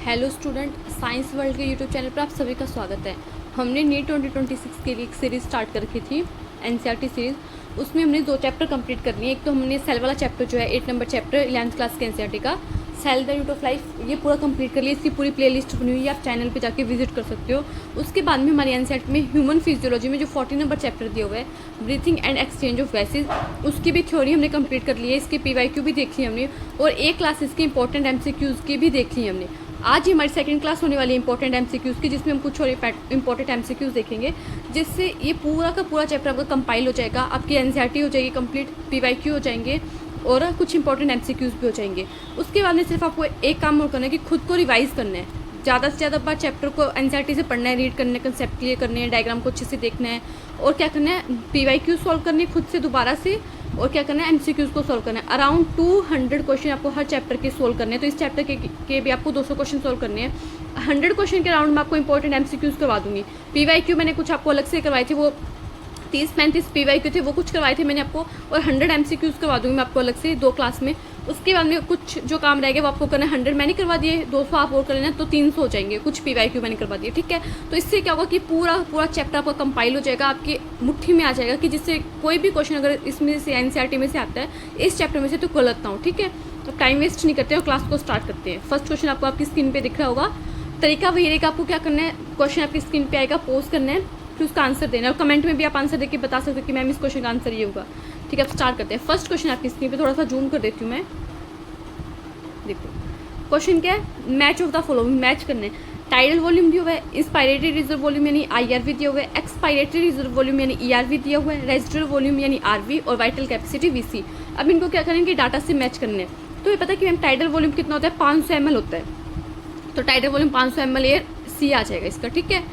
Hello student, science world के YouTube channel पर आप सभी का स्वागत है। हमने नीट 2026 के लिए एक सीरीज़ स्टार्ट कर रखी थी, एनसीईआरटी सीरीज़। उसमें हमने 2 चैप्टर कंप्लीट करनी है। एक तो हमने सेल वाला चैप्टर जो है 8 नंबर चैप्टर 11th क्लास के एनसीईआरटी का, cell the unit of life, ये पूरा कंप्लीट कर लिया। इसकी पूरी प्लेलिस्ट बनी हुई है, आप चैनल पे जाके विजिट कर सकते हो। उसके बाद में हमारी एनसीईआरटी में ह्यूमन फिजियोलॉजी में जो 40 नंबर चैप्टर दिया हुआ है, breathing and exchange of gases, उसकी भी थ्योरी हमने कंप्लीट कर ली है। इसके पीवाईक्यू भी देख ली हमने, और एक क्लासेस की इंपॉर्टेंट एमसीक्यूज़ की भी देख ली हमने। आज ही हमारी सेकंड क्लास होने वाली है इंपॉर्टेंट एमसीक्यूज़ की, जिसमें हम कुछ और इंपॉर्टेंट एमसीक्यूज़ देखेंगे, जिससे ये पूरा का पूरा चैप्टर आपका कंपाइल हो जाएगा। आपकी एनसीईआरटी हो जाएगी कंप्लीट, पीवाईक्यू हो जाएंगे और कुछ इंपॉर्टेंट एमसीक्यूज़ भी हो जाएंगे। उसके बाद में सिर्फ आपको एक काम और करना है कि खुद को रिवाइज़ करना है। ज़्यादा से ज़्यादा बार चैप्टर को एनसीईआरटी से पढ़ना है, रीड करना है, कंसेप्ट क्लियर करने हैं, डायग्राम को अच्छे से देखना है, और क्या करना है, पीवाईक्यू सॉल्व करनी है खुद से दोबारा से, और क्या करना है, एमसीक्यूज़ को सॉल्व करना है। अराउंड 200 क्वेश्चन आपको हर चैप्टर के सॉल्व करने हैं। तो इस चैप्टर के भी आपको 200 क्वेश्चन सॉल्व करने हैं। 100 क्वेश्चन के राउंड में आपको इंपॉर्टेंट एमसीक्यूज़ करवा दूंगी। पीवाईक्यू मैंने कुछ आपको अलग से करवाए थे, वो 30-35 पीवाईक्यू थे, वो कुछ करवाए थे मैंने आपको, और 100 एमसीक्यूज़ करवा दूंगी मैं आपको अलग से 2 क्लास में। उसके बाद में कुछ जो काम रह गया वो आपको करना है। 100 मैंने करवा दिए, 200 आप और कर लेना, तो 300 हो जाएंगे। कुछ पीवाईक्यू मैंने करवा दिए, ठीक है। तो इससे क्या होगा कि पूरा चैप्टर आपका कंपाइल हो जाएगा, आपकी मुट्ठी में आ जाएगा, कि जिससे कोई भी क्वेश्चन अगर इसमें से एनसीईआरटी में से आता है, इस चैप्टर में से, तो गलत ना हो, ठीक है। तो टाइम वेस्ट नहीं करते और क्लास को स्टार्ट करते हैं। फर्स्ट क्वेश्चन आपको आपकी स्क्रीन पर दिख रहा होगा। तरीका वही रहेगा, आपको क्या करना है, क्वेश्चन आपकी स्क्रीन पर आएगा, पोस्ट करना है, फिर उसका आंसर देना है, और कमेंट में भी आप आंसर देके बता सकते हो कि मैम इस क्वेश्चन का आंसर ये होगा, ठीक है। अब स्टार्ट करते हैं। फर्स्ट क्वेश्चन आपकी स्क्रीन पे थोड़ा सा जूम कर देती हूँ मैं, देखो क्वेश्चन क्या है, match of the following, match करने हैं। टाइडल वॉल्यूम दिया हुआ है, इंस्पायरेटरी रिजर्व वॉल्यूम यानी आईआरवी दिया हुआ है, एक्सपायरेटरी रिजर्व वॉल्यूम यानी ईआरवी दिया हुआ है, रेजिडुअल वॉल्यूम यानी आरवी, और वाइटल कैपेसिटी वीसी। अब इनको क्या करेंगे, डाटा से मैच करने हैं। तो ये पता है कि मैम टाइडल वॉल्यूम कितना होता है, 500 ml होता है। तो टाइडल वॉल्यूम 500 ml एयर सी आ जाएगा इसका, ठीक है।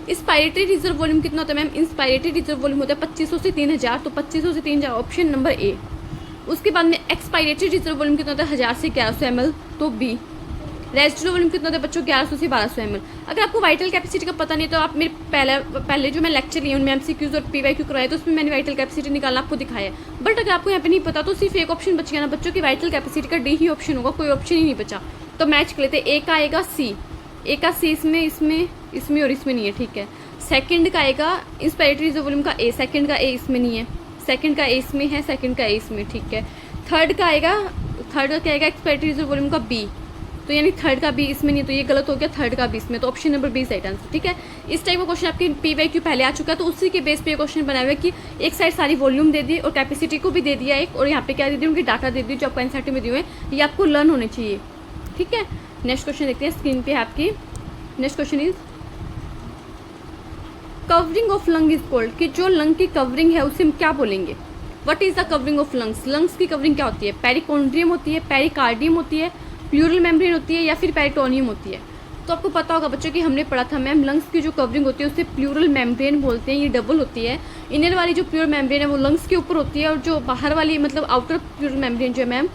इंस्पायरेटरी रिजर्व वॉल्यूम कितना होता है मैम, इंस्पायरेटरी रिजर्व वॉल्यूम होता है 2500 से 3000, तो 2500 से 3000 ऑप्शन नंबर ए। उसके बाद में एक्सपायरेटरी रिजर्व वॉल्यूम कितना होता है 1000 से 1100 ml, तो बी। रेजिडुअल वॉल्यूम कितना होता है बच्चों, 1100 से 1200 ml। अगर आपको वाइटल कैपेसिटी का पता नहीं, तो आप मेरे पहले जो मैं लेक्चर लिए उनमें एमसीक्यूज और पीवाईक्यू करवाए, तो उसमें मैंने वाइटल कैपेसिटी निकालना आपको दिखाया है। बट अगर आपको यहाँ पे नहीं पता, तो सिर्फ एक ऑप्शन बच गया ना बच्चों की वाइटल कैपेसिटी का, डी ही ऑप्शन होगा, कोई ऑप्शन ही नहीं बचा। तो मैच कर लेते हैं। ए का आएगा सी, ए का सी इसमें और इसमें नहीं है, ठीक है। सेकंड का आएगा इंस्पायरेटरी रिजर्व वॉल्यूम का ए, सेकंड का ए इसमें नहीं है, सेकंड का ए इसमें है, सेकंड का ए इसमें, ठीक है। थर्ड का क्या आएगा, एक्सपायरेटरी रिजर्व वॉल्यूम का बी, तो यानी थर्ड का बी इसमें नहीं है, तो ये गलत हो गया, थर्ड का बी इसमें, तो option number B right answer, ठीक है। इस टाइप का क्वेश्चन आपके पीवाईक्यू पहले आ चुका है, तो उसी के बेस पे क्वेश्चन बनाया हुआ है कि एक साइड सारी वॉल्यूम दे दी और कैपेसिटी को भी दे दिया एक, और यहाँ पे क्या दे दी, उनकी डाटा दे दी जो आपको एनसीईआरटी में दिए हुए हैं, ये आपको लर्न होने चाहिए, ठीक है। नेक्स्ट क्वेश्चन देखते हैं स्क्रीन पे आपकी। Next question is covering of lung is called, कि जो लंग की कवरिंग है उसे हम क्या बोलेंगे। What is the covering of lungs, lungs की कवरिंग क्या होती है, पेरिकॉन्ड्रियम होती है, पेरिकार्डियम होती है, प्लूरल मेम्ब्रेन होती है, या फिर पेरिटोनियम होती है। तो आपको पता होगा बच्चों कि हमने पढ़ा था मैम, लंग्स की जो कवरिंग होती है उसे प्लूरल मेम्ब्रेन बोलते हैं, ये डबल होती है। इनर वाली जो प्लूरल मेम्ब्रेन है वो लंग्स के ऊपर होती है, और जो बाहर वाली मतलब आउटर प्लूरल मेम्ब्रेन जो है मैम,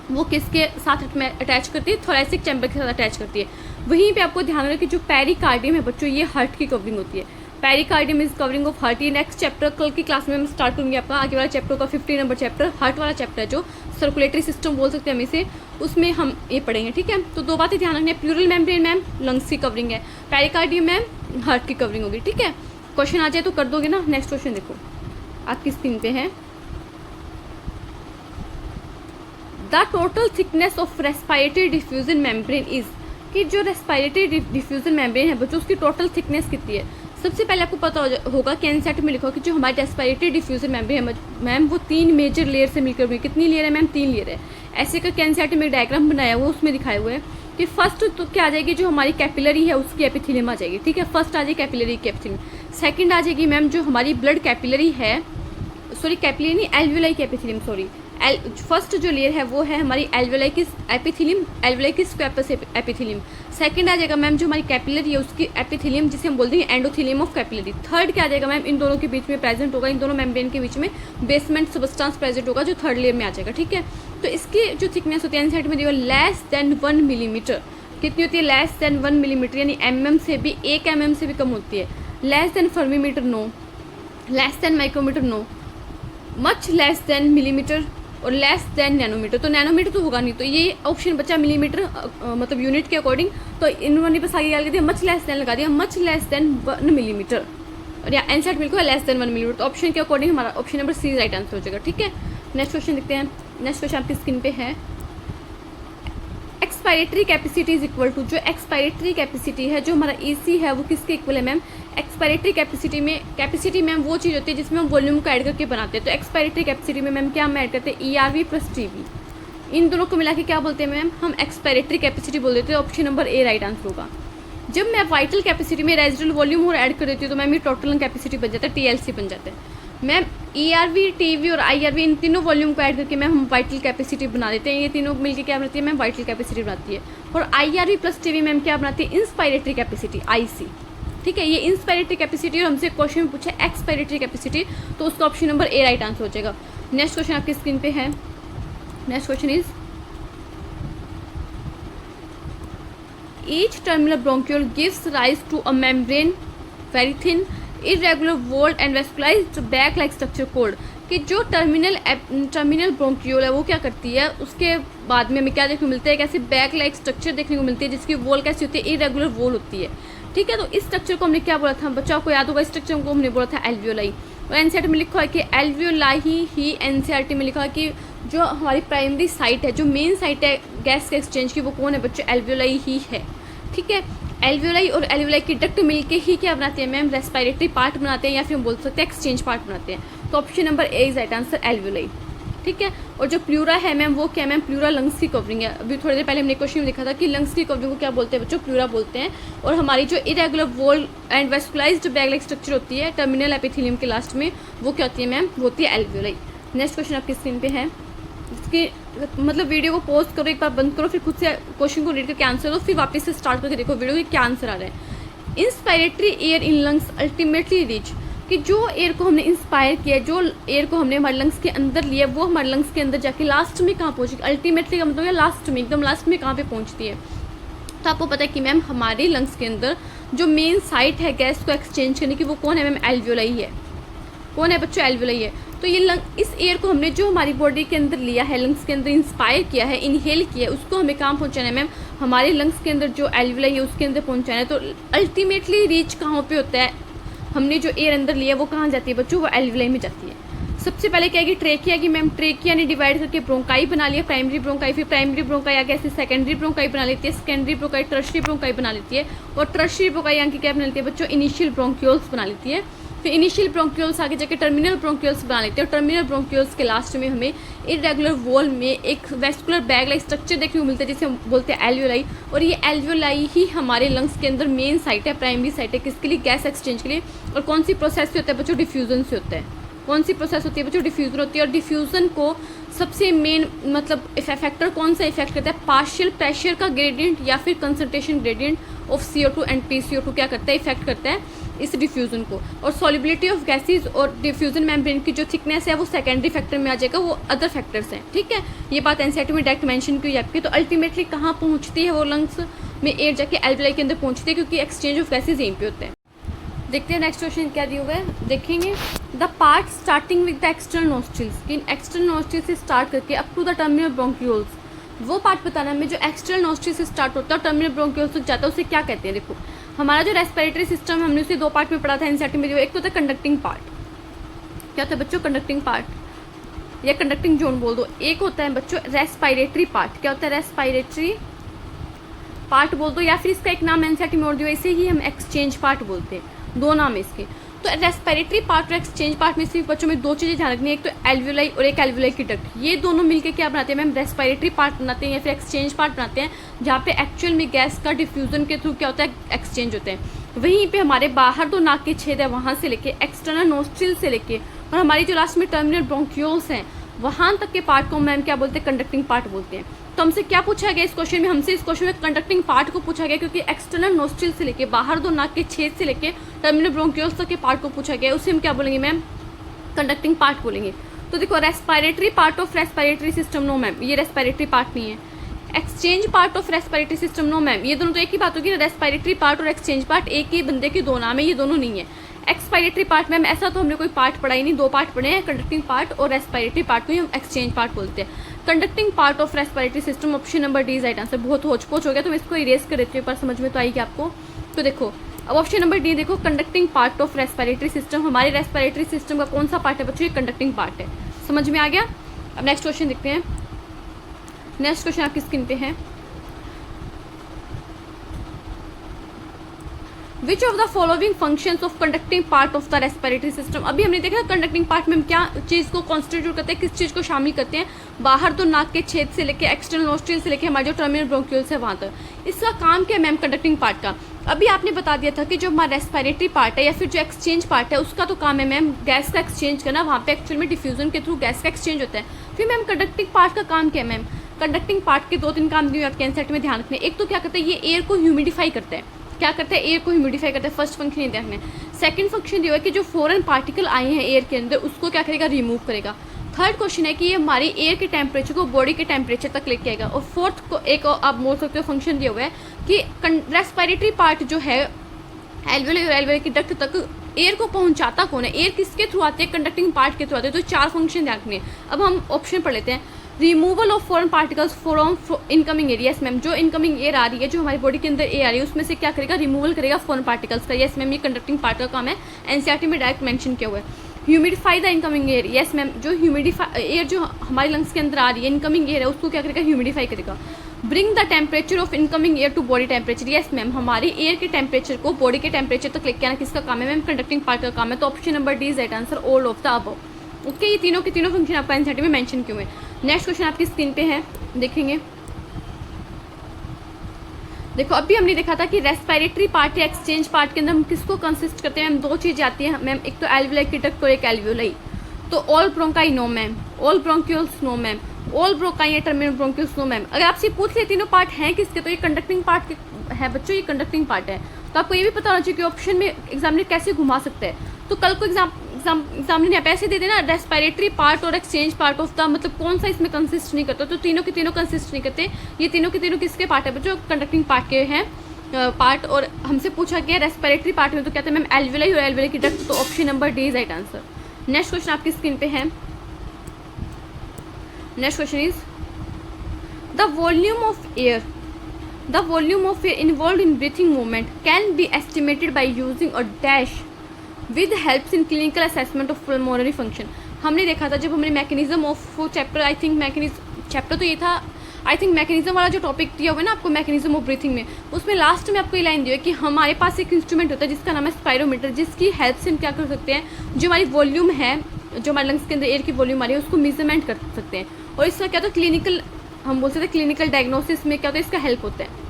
वो किसके साथ अटैच करती है, थोरैसिक चैम्बर के साथ अटैच करती है। वहीं पे आपको ध्यान रखें कि जो पेरिकार्डियम है बच्चों, ये हार्ट की कवरिंग होती है। Pericardium is covering of heart. ये नेक्स्ट चैप्टर कल की क्लास में मैं स्टार्ट करूंगी आपका आगे वाला चैप्टर का 50 नंबर चैप्टर, हार्ट वाला चैप्टर है, जो सर्कुलेटरी सिस्टम बोल सकते हैं हम इसे, उसमें हम ये पढ़ेंगे, ठीक है। तो 2 बातें ध्यान रखनी है, प्लूरल मेम्ब्रेन मैम लंग्स की कवरिंग है, पेरिकार्डियम मैम हार्ट की कवरिंग होगी, ठीक है। क्वेश्चन आ जाए तो कर दोगे ना। नेक्स्ट क्वेश्चन देखो आपकी स्क्रीन पे है, the total thickness of respiratory diffusion membrane is, कि जो रेस्पिरेटरी डिफ्यूजन मेम्ब्रेन है बच्चों, उसकी टोटल थिकनेस कितनी है। सबसे पहले आपको पता होगा कि एनसीईआरटी में लिखा होगा कि जो हमारी रेस्पिरेटरी डिफ्यूजन मेम्ब्रेन है मैम, वो 3 मेजर लेयर से मिलकर बनी। कितनी लेयर है मैम, 3 लेयर है। ऐसे करके एनसीईआरटी में डायग्राम बनाया हुआ, उसमें दिखाए हुए हैं कि फर्स्ट तो क्या आ जाएगी, जो हमारी कैपिलरी है उसकी एपिथेलियम आ जाएगी, ठीक है। फर्स्ट आ जाएगी कैपिलरी की एपिथेलियम। सेकंड आ जाएगी मैम जो हमारी ब्लड कैपिलरी है, सॉरी कैपिलरी नहीं, एल्वियोलाई की एपिथेलियम, सॉरी। फर्स्ट जो लेयर है वो है हमारी एल्वियोलाई की एपिथेलियम, एल्वियोलाई की स्क्वैपस एपिथेलियम। सेकंड आ जाएगा मैम जो हमारी कैपिलरी है उसकी एपिथेलियम, जिसे हम बोलते हैं एंडोथेलियम ऑफ कैपिलरी। थर्ड क्या आ जाएगा मैम, इन दोनों के बीच में प्रेजेंट होगा, इन दोनों मेम्ब्रेन के बीच में बेसमेंट सबस्टेंस प्रेजेंट होगा, जो थर्ड लेयर में आ जाएगा, ठीक है। तो इसकी जो थिकनेस होती है एनसीईआरटी में दिया लेस देन 1 मिलीमीटर। कितनी होती है, लेस देन 1 मिलीमीटर, यानी mm से भी 1 mm से भी कम होती है। Less than fermimetre no, less than micrometre no, much less than millimetre, और लेस देन नैनोमीटर, तो नैनोमीटर तो होगा नहीं, तो ये ऑप्शन बचा मिलीमीटर मतलब यूनिट के अकॉर्डिंग। तो इन्होंने बस आगे क्या लगा दिया, मच लेस देन लगा दिया, मच लेस देन 1 मिलीमीटर, और यहाँ एनसीईआरटी मिल को लेस देन 1 मिलीमीटर। तो ऑप्शन के अकॉर्डिंग हमारा option number C right answer हो जाएगा। ठीक है, नेक्स्ट क्वेश्चन देखते हैं। नेक्स्ट क्वेश्चन आपकी स्क्रीन पे है, expiratory capacity is equal to, जो एक्सपायरेटरी कैपेसिटी है, जो हमारा ईसी है, वो किसके इक्वल है मैम? एक्सपायरेटरी कैपेसिटी मैम वो चीज़ होती है जिसमें हम वॉल्यूम को ऐड करके बनाते हैं। तो एक्सपायरेटरी कैपेसिटी में मैम क्या हम ऐड करते हैं? ERV प्लस TV, इन दोनों को मिला के क्या बोलते हैं मैम? हम एक्सपायरेटरी कैपेसिटी बोल देते हैं। ऑप्शन नंबर ए राइट आंसर होगा। जब मैं वाइटल कैपेसिटी में रेजिडुअल वॉल्यूम और ऐड कर देती हूँ तो मैम ये टोटल कैपेसिटी बन जाता है, TLC बन जाता है। मैम ERV, TV और IRV इन तीनों वॉल्यूम को ऐड करके मैम हम वाइटल कैपेसिटी बना देते हैं। ये तीनों मिलके क्या बनाती है मैम? वाइटल कैपेसिटी बनाती है। और IRV प्लस TV मैम क्या बनाती है? Inspiratory capacity, IC। ठीक है, ये इंस्पायरेटरी कैपेसिटी, और हमसे क्वेश्चन में पूछा एक्सपायरेटरी कैपेसिटी, तो उसका ऑप्शन नंबर ए राइट आंसर हो जाएगा। नेक्स्ट क्वेश्चन आपकी स्क्रीन पे है। Next question is, each terminal bronchiole gives rise to a membrane, very thin, irregular walled and vascularized bag-like structure called, कि जो टर्मिनल ब्रोंकियोल है वो क्या करती है, उसके बाद में हमें क्या देखने को मिलता है? कैसे बैग लाइक स्ट्रक्चर देखने को मिलती है, जिसकी वॉल कैसी होती है? इरेगुलर वॉल होती है। ठीक है, तो इस स्ट्रक्चर को हमने क्या बोला था? बच्चों को याद होगा, इस स्ट्रक्चर को हमने बोला था एल्वियोलाई, और एनसीईआरटी में लिखा है कि एल्वियोलाई ही एनसीईआरटी में लिखा है कि जो हमारी प्राइमरी साइट है, जो मेन साइट है गैस के एक्सचेंज की, वो कौन है बच्चों? एल्वियोलाई ही है। ठीक है, एल्वियोलाई और एल्वियोलाई की डक्ट मिलके ही क्या बनाते हैं मैम? रेस्पिरेटरी पार्ट बनाते हैं, या फिर हम बोल सकते हैं एक्सचेंज पार्ट बनाते हैं। तो option number A is right answer, alveoli. ठीक है, और जो प्लूरा है मैम वो क्या मैम? प्लूरा लंग्स की कवरिंग है। अभी थोड़ी देर पहले हमने क्वेश्चन में लिखा था कि लंग्स की कवरिंग को क्या बोलते हैं बच्चों? प्लूरा बोलते हैं। और हमारी जो irregular wall and vascularized bag like structure होती है टर्मिनल एपिथेलियम के लास्ट में, वो क्या होती है मैम? वो होती है एल्वियोलाई। नेक्स्ट क्वेश्चन आपकी स्क्रीन पे है, इसकी मतलब वीडियो को पॉज करो, एक बार बंद करो, फिर खुद से क्वेश्चन को रीड करके आंसर दो, फिर वापस से स्टार्ट करके देखो वीडियो के क्या आंसर आ रहा है। Inspiratory air in lungs ultimately reach, कि जो एयर को हमने इंस्पायर किया, जो एयर को हमने हमारे लंग्स के अंदर लिया, वो हमारे लंग्स के अंदर जाके लास्ट में कहाँ पहुँचेगी? अल्टीमेटली का मतलब लास्ट में, एकदम लास्ट में कहाँ पे पहुँचती है? तो आपको पता है कि मैम हमारे लंग्स के अंदर जो मेन साइट है गैस को एक्सचेंज करने की, वो कौन है मैम? एल्वियोलाई है। कौन है बच्चों? एल्वियोलाई है। तो ये इस एयर को हमने जो हमारी बॉडी के अंदर लिया है, लंग्स के अंदर इंस्पायर किया है, इनहेल किया है, उसको हमें कहाँ पहुँचाना है मैम? हमारे लंग्स के अंदर जो एल्वियोलाई है उसके अंदर पहुँचाना है। तो अल्टीमेटली रीच कहाँ पे होता है? हमने जो एयर अंदर लिया वो कहाँ जाती है बच्चों? वो एल्वियोलाई में जाती है। सबसे पहले क्या है कि ट्रेकिया की मैम, ट्रेकिया ने डिवाइड करके ब्रोंकाई बना लिया, प्राइमरी ब्रोंकाई, फिर प्राइमरी ब्रोंकाई आगे ऐसे सेकेंडरी ब्रोंकाई बना लेती है, सेकेंडरी ब्रोंकाई टर्शरी ब्रोंकाई बना लेती है, और टर्शरी ब्रोंकाई यहाँ की क्या बना लेती है बच्चों? इनिशियल ब्रोंक्यूल्स बना लेती है। फिर इनिशियल ब्रोंक्यूल्स आगे जाके टर्मिनल ब्रोंक्यूल्स बना लेते हैं, और टर्मिनल ब्रोंक्यूल्स के लास्ट में हमें इरेगुलर वॉल में एक वेस्कुलर बैग लाइक स्ट्रक्चर देखने को मिलता है, जिसे हम बोलते हैं एल्वियोलाई। और ये एल्वियोलाई ही हमारे लंग्स के अंदर मेन साइट है, प्राइमरी साइट है, किसके लिए? गैस एक्सचेंज के लिए। और कौन सी प्रोसेस से होता है बच्चों? डिफ्यूजन से होता है। कौन सी प्रोसेस होती है बच्चों? डिफ्यूजन होती है। और डिफ्यूजन को सबसे मेन मतलब फैक्टर कौन सा इफेक्ट करता है? पार्शियल प्रेशर का ग्रेडियंट या फिर concentration gradient of CO2 and PCO2 क्या करता है? इफेक्ट करता है इस डिफ्यूजन को। और सॉल्युबिलिटी ऑफ गैसेज और डिफ्यूजन मेम्ब्रेन की जो थिकनेस है वो सेकेंडरी फैक्टर में आ जाएगा, वो अदर फैक्टर्स हैं। ठीक है, ये बात एनसीईआरटी में डायरेक्ट मेंशन की आपकी। तो अल्टीमेटली कहाँ पहुँचती है वो? लंग्स में एयर जाके एल्वियोलाई के अंदर पहुँचती है, क्योंकि एक्सचेंज ऑफ गैसेज यहीं पे होता है। देखते हैं नेक्स्ट क्वेश्चन क्या दिया हुआ है, देखेंगे। The part starting with the external nostrils, कि एक्सटर्नल नोस्ट्रिल से स्टार्ट करके up to the terminal bronchioles, वो पार्ट बताना हमें जो एक्सटर्नल नोस्ट्रिल से स्टार्ट होता है और टर्मिनल ब्रोंक्यूल्स तक जाता है, उसे क्या कहते हैं? देखो, हमारा जो रेस्पिरेटरी सिस्टम है हमने उसे दो पार्ट में पढ़ा था एनसीईआरटी में। एक तो होता है कंडक्टिंग पार्ट, क्या होता है बच्चों? कंडक्टिंग पार्ट या कंडक्टिंग जोन बोल दो। एक होता है बच्चों रेस्पिरेटरी पार्ट, क्या होता है? रेस्पिरेटरी पार्ट बोल दो, या फिर इसका एक नाम एनसीईआरटी में और दिया, इसे ही हम एक्सचेंज पार्ट बोलते हैं। दो नाम है इसके। तो रेस्पिरेटरी पार्ट और एक्सचेंज पार्ट में सिर्फ बच्चों में दो चीज़ें ध्यान रखनी है, एक तो एल्वियोलाई और एक एल्वियोलाई की डक्ट। ये दोनों मिलकर क्या बनाते हैं मैम? रेस्पिरेटरी पार्ट बनाते हैं या फिर एक्सचेंज पार्ट बनाते हैं, जहाँ पे एक्चुअल में गैस का डिफ्यूजन के थ्रू क्या होता है? एक्सचेंज होते हैं। वहीं पे हमारे बाहर दो नाक के छेद है, वहाँ से लेके एक्सटर्नल नोस्ट्रिल से लेके और हमारी जो लास्ट में टर्मिनल ब्रोंक्यूल्स हैं वहाँ तक के पार्ट को मैम क्या बोलते हैं? कंडक्टिंग पार्ट बोलते हैं। तो हमसे क्या पूछा गया इस क्वेश्चन में? हमसे इस क्वेश्चन में कंडक्टिंग पार्ट को पूछा गया, क्योंकि एक्सटर्नल नोस्ट्रिल से लेके बाहर दो नाक के छेद से लेके टर्मिनल ब्रोंक्यूल्स तक के पार्ट को पूछा गया, उसे हम क्या बोलेंगे मैम? कंडक्टिंग पार्ट बोलेंगे। तो देखो, respiratory part of respiratory system, no ma'am, ये रेस्पिरेटरी पार्ट नहीं है। Exchange part of respiratory system, no ma'am, ये दोनों तो एक ही बात होगी। रेस्पिरेटरी पार्ट और एक्सचेंज पार्ट एक ही बंदे के दो नाम है, ये दोनों नहीं है। एक्सपायरेटरी पार्ट मैम ऐसा तो हमने कोई पार्ट पढ़ा ही नहीं, 2 पार्ट पढ़े हैं, कंडक्टिंग पार्ट और रेस्पिरेटरी पार्ट को ही हम एक्सचेंज पार्ट बोलते हैं। Conducting part of respiratory system, option number D is right answer. बहुत होच पोच हो गया तो मैं इसको इरेज कर देती हूँ, एक बार समझ में तो आएगी आपको। तो देखो अब ऑप्शन नंबर डी देखो, conducting part of respiratory system, हमारे रेस्पिरेटरी सिस्टम का कौन सा पार्ट है बच्चों? ये कंडक्टिंग पार्ट है। समझ में आ गया। अब नेक्स्ट क्वेश्चन देखते हैं। नेक्स्ट क्वेश्चन आपकी स्क्रीन पे है, which of the following functions of conducting part of the respiratory system. अभी हमने देखा कंडक्टिंग पार्ट में हम क्या चीज़ को कॉन्स्टिट्यूट करते हैं, किस चीज़ को शामिल करते हैं? बाहर तो नाक के छेद से लेके एक्सटर्नल नोस्ट्रिल से लेके हमारे जो टर्मिनल ब्रोंक्यूल्स है वहाँ तक। इसका काम क्या है मैम कंडक्टिंग पार्ट का? अभी आपने बता दिया था कि जो हमारा रेस्पिरेटरी पार्ट है या फिर जो एक्सचेंज पार्ट है उसका तो काम है मैम गैस का एक्सचेंज करना, वहाँ पे एक्चुअल में डिफ्यूजन के थ्रू गैस का एक्सचेंज होता है। फिर मैम कंडक्टिंग पार्ट का काम क्या है मैम? कंडक्टिंग पार्ट के 2-3 काम दिए आपके एनसीईआरटी में, ध्यान रखने। एक तो क्या करता है, ये एयर को ह्यूमिडिफाई करता है। क्या करता है? एयर को ह्यूमिडिफाई करता है, फर्स्ट फंक्शन ये देखने। सेकंड फंक्शन ये है कि जो फॉरेन पार्टिकल आए हैं एयर के अंदर उसको क्या करेगा? रिमूव करेगा। थर्ड क्वेश्चन है कि ये हमारी एयर के टेम्परेचर को बॉडी के टेम्परेचर तक लेके आएगा। और फोर्थ को एक आप बोल सकते हो फंक्शन दिया हुआ है कि रेस्पिरेटरी पार्ट जो है एल्वेओली और एल्वेओली की डक्ट तक एयर को पहुंचाता कौन है? एयर किसके थ्रू आते हैं? कंडक्टिंग पार्ट के थ्रू आते हैं। तो 4 फंक्शन ध्यान रखने। अब हम ऑप्शन पढ़ लेते हैं। Removal of foreign particles from incoming air, yes ma'am. जो इनकमिंग एयर आ रही है, जो हमारी बॉडी के अंदर एयर आ रही है, उसमें से क्या करेगा? रिमूवल करेगा फॉरेन पार्टिकल्स का। यस मैम, ये कंडक्टिंग पार्ट का काम है, एनसीईआरटी में डायरेक्ट मेंशन किया हुआ है। Humidify the incoming air, yes ma'am. जो ह्यूमिडिफाई एयर जो हमारे लंग्स के अंदर आ रही है, इनकमिंग एयर है, उसको क्या करेगा? ह्यूमिडिफाई करेगा। Bring the temperature of incoming air to body temperature, yes ma'am. हमारी एयर के टेम्परेचर को बॉडी के टेम्परेचर तक लेके आना किसका काम है मैम? कंडक्टिंग पार्ट का काम है। तो option number D is right answer, all of the above. Okay, ये तीनों के तीनों फंक्शन आपका एनसीईआरटी में मेंशन क्यों है। नेक्स्ट क्वेश्चन आपकी स्क्रीन पे है, देखेंगे। देखो अभी हमने देखा था कि रेस्पिरेटरी पार्ट या एक्सचेंज पार्ट के अंदर हम किसको कंसिस्ट करते हैं मैम? 2 चीज़ आती है मैम, एक तो एल्वेओलाई की डक्ट और एक एल्वेओलाई। तो all bronchi no ma'am, all bronchioles no ma'am, all bronchi या टर्मिनल ब्रोंक्यूल्स नो मैम। अगर आपसे पूछ ले तीनों पार्ट हैं किसके, तो ये कंडक्टिंग पार्ट है बच्चों, ये कंडक्टिंग पार्ट है। तो आपको ये भी पता होना चाहिए कि ऑप्शन में एग्जामिनर कैसे घुमा सकता है। तो कल को एग्जामिनर यहाँ पे ऐसे दे देना रेस्पिरेटरी पार्ट और एक्सचेंज पार्ट ऑफ द, मतलब कौन सा इसमें कंसिस्ट नहीं करता, तो तीनों के तीनों कंसिस्ट नहीं करते। ये तीनों के तीनों किसके पार्ट है बच्चों? कंडक्टिंग पार्ट के हैं पार्ट। और हमसे पूछा गया रेस्पिरेटरी पार्ट में, तो कहते हैं मैम एल्वेओलाई और एल्वेओलाई की डक्ट। तो option number D is right answer. Next question आपकी स्क्रीन पे है। Next question is the volume of air, the volume of air involve in breathing movement can be estimated by using a dash with helps in clinical assessment of pulmonary function. हमने देखा था जब हमने mechanism of chapter, I think mechanism chapter तो ये था, I think mechanism वाला जो टॉपिक दिया हुआ है ना आपको मैकेनिज्म ऑफ ब्रीथिंग में, उसमें लास्ट में आपको ये लाइन दी है कि हमारे पास एक इंस्ट्रूमेंट होता है जिसका नाम है स्पायरोमीटर, जिसकी हेल्प से हम क्या कर सकते हैं? जो हमारी वॉल्यूम है, जो हमारे लंग्स के अंदर एयर की वॉल्यूम आ रही है, उसको मेजरमेंट कर सकते हैं। और इसका क्या होता है? क्लिनिकल, हम बोल सकते हैं क्लिनिकल डायग्नोसिस में क्या होता है? इसका हेल्प होता है।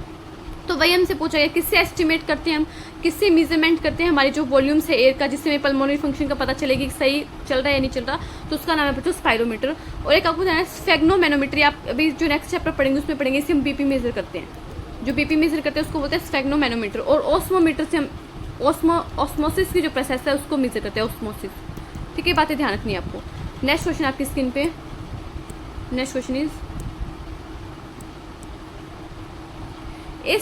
तो वही हमसे पूछा गया किससे एस्टिमेट करते हैं हम, किससे मेजरमेंट करते हैं हमारी जो वॉल्यूम्स है एयर का, जिससे हमें पल्मोनरी फंक्शन का पता चलेगी सही चल रहा है या नहीं चल रहा। तो उसका नाम है बच्चों स्पायरोमीटर। और एक आपको जाना है स्फेग्नोमैनोमीटर, आप अभी जो नेक्स्ट चैप्टर पढ़ेंगे उसमें पढ़ेंगे, इससे हम बीपी मेजर करते हैं। जो बीपी मेजर करते हैं उसको बोलते हैं स्फेग्नोमैनोमीटर। और ऑस्मोमीटर से हम ऑस्मोसिस की जो प्रोसेस है उसको मेजर करते हैं, ऑस्मोसिस। ठीक है, बातें ध्यान रखनी है आपको। नेक्स्ट क्वेश्चन आपकी स्क्रीन पे, next question is a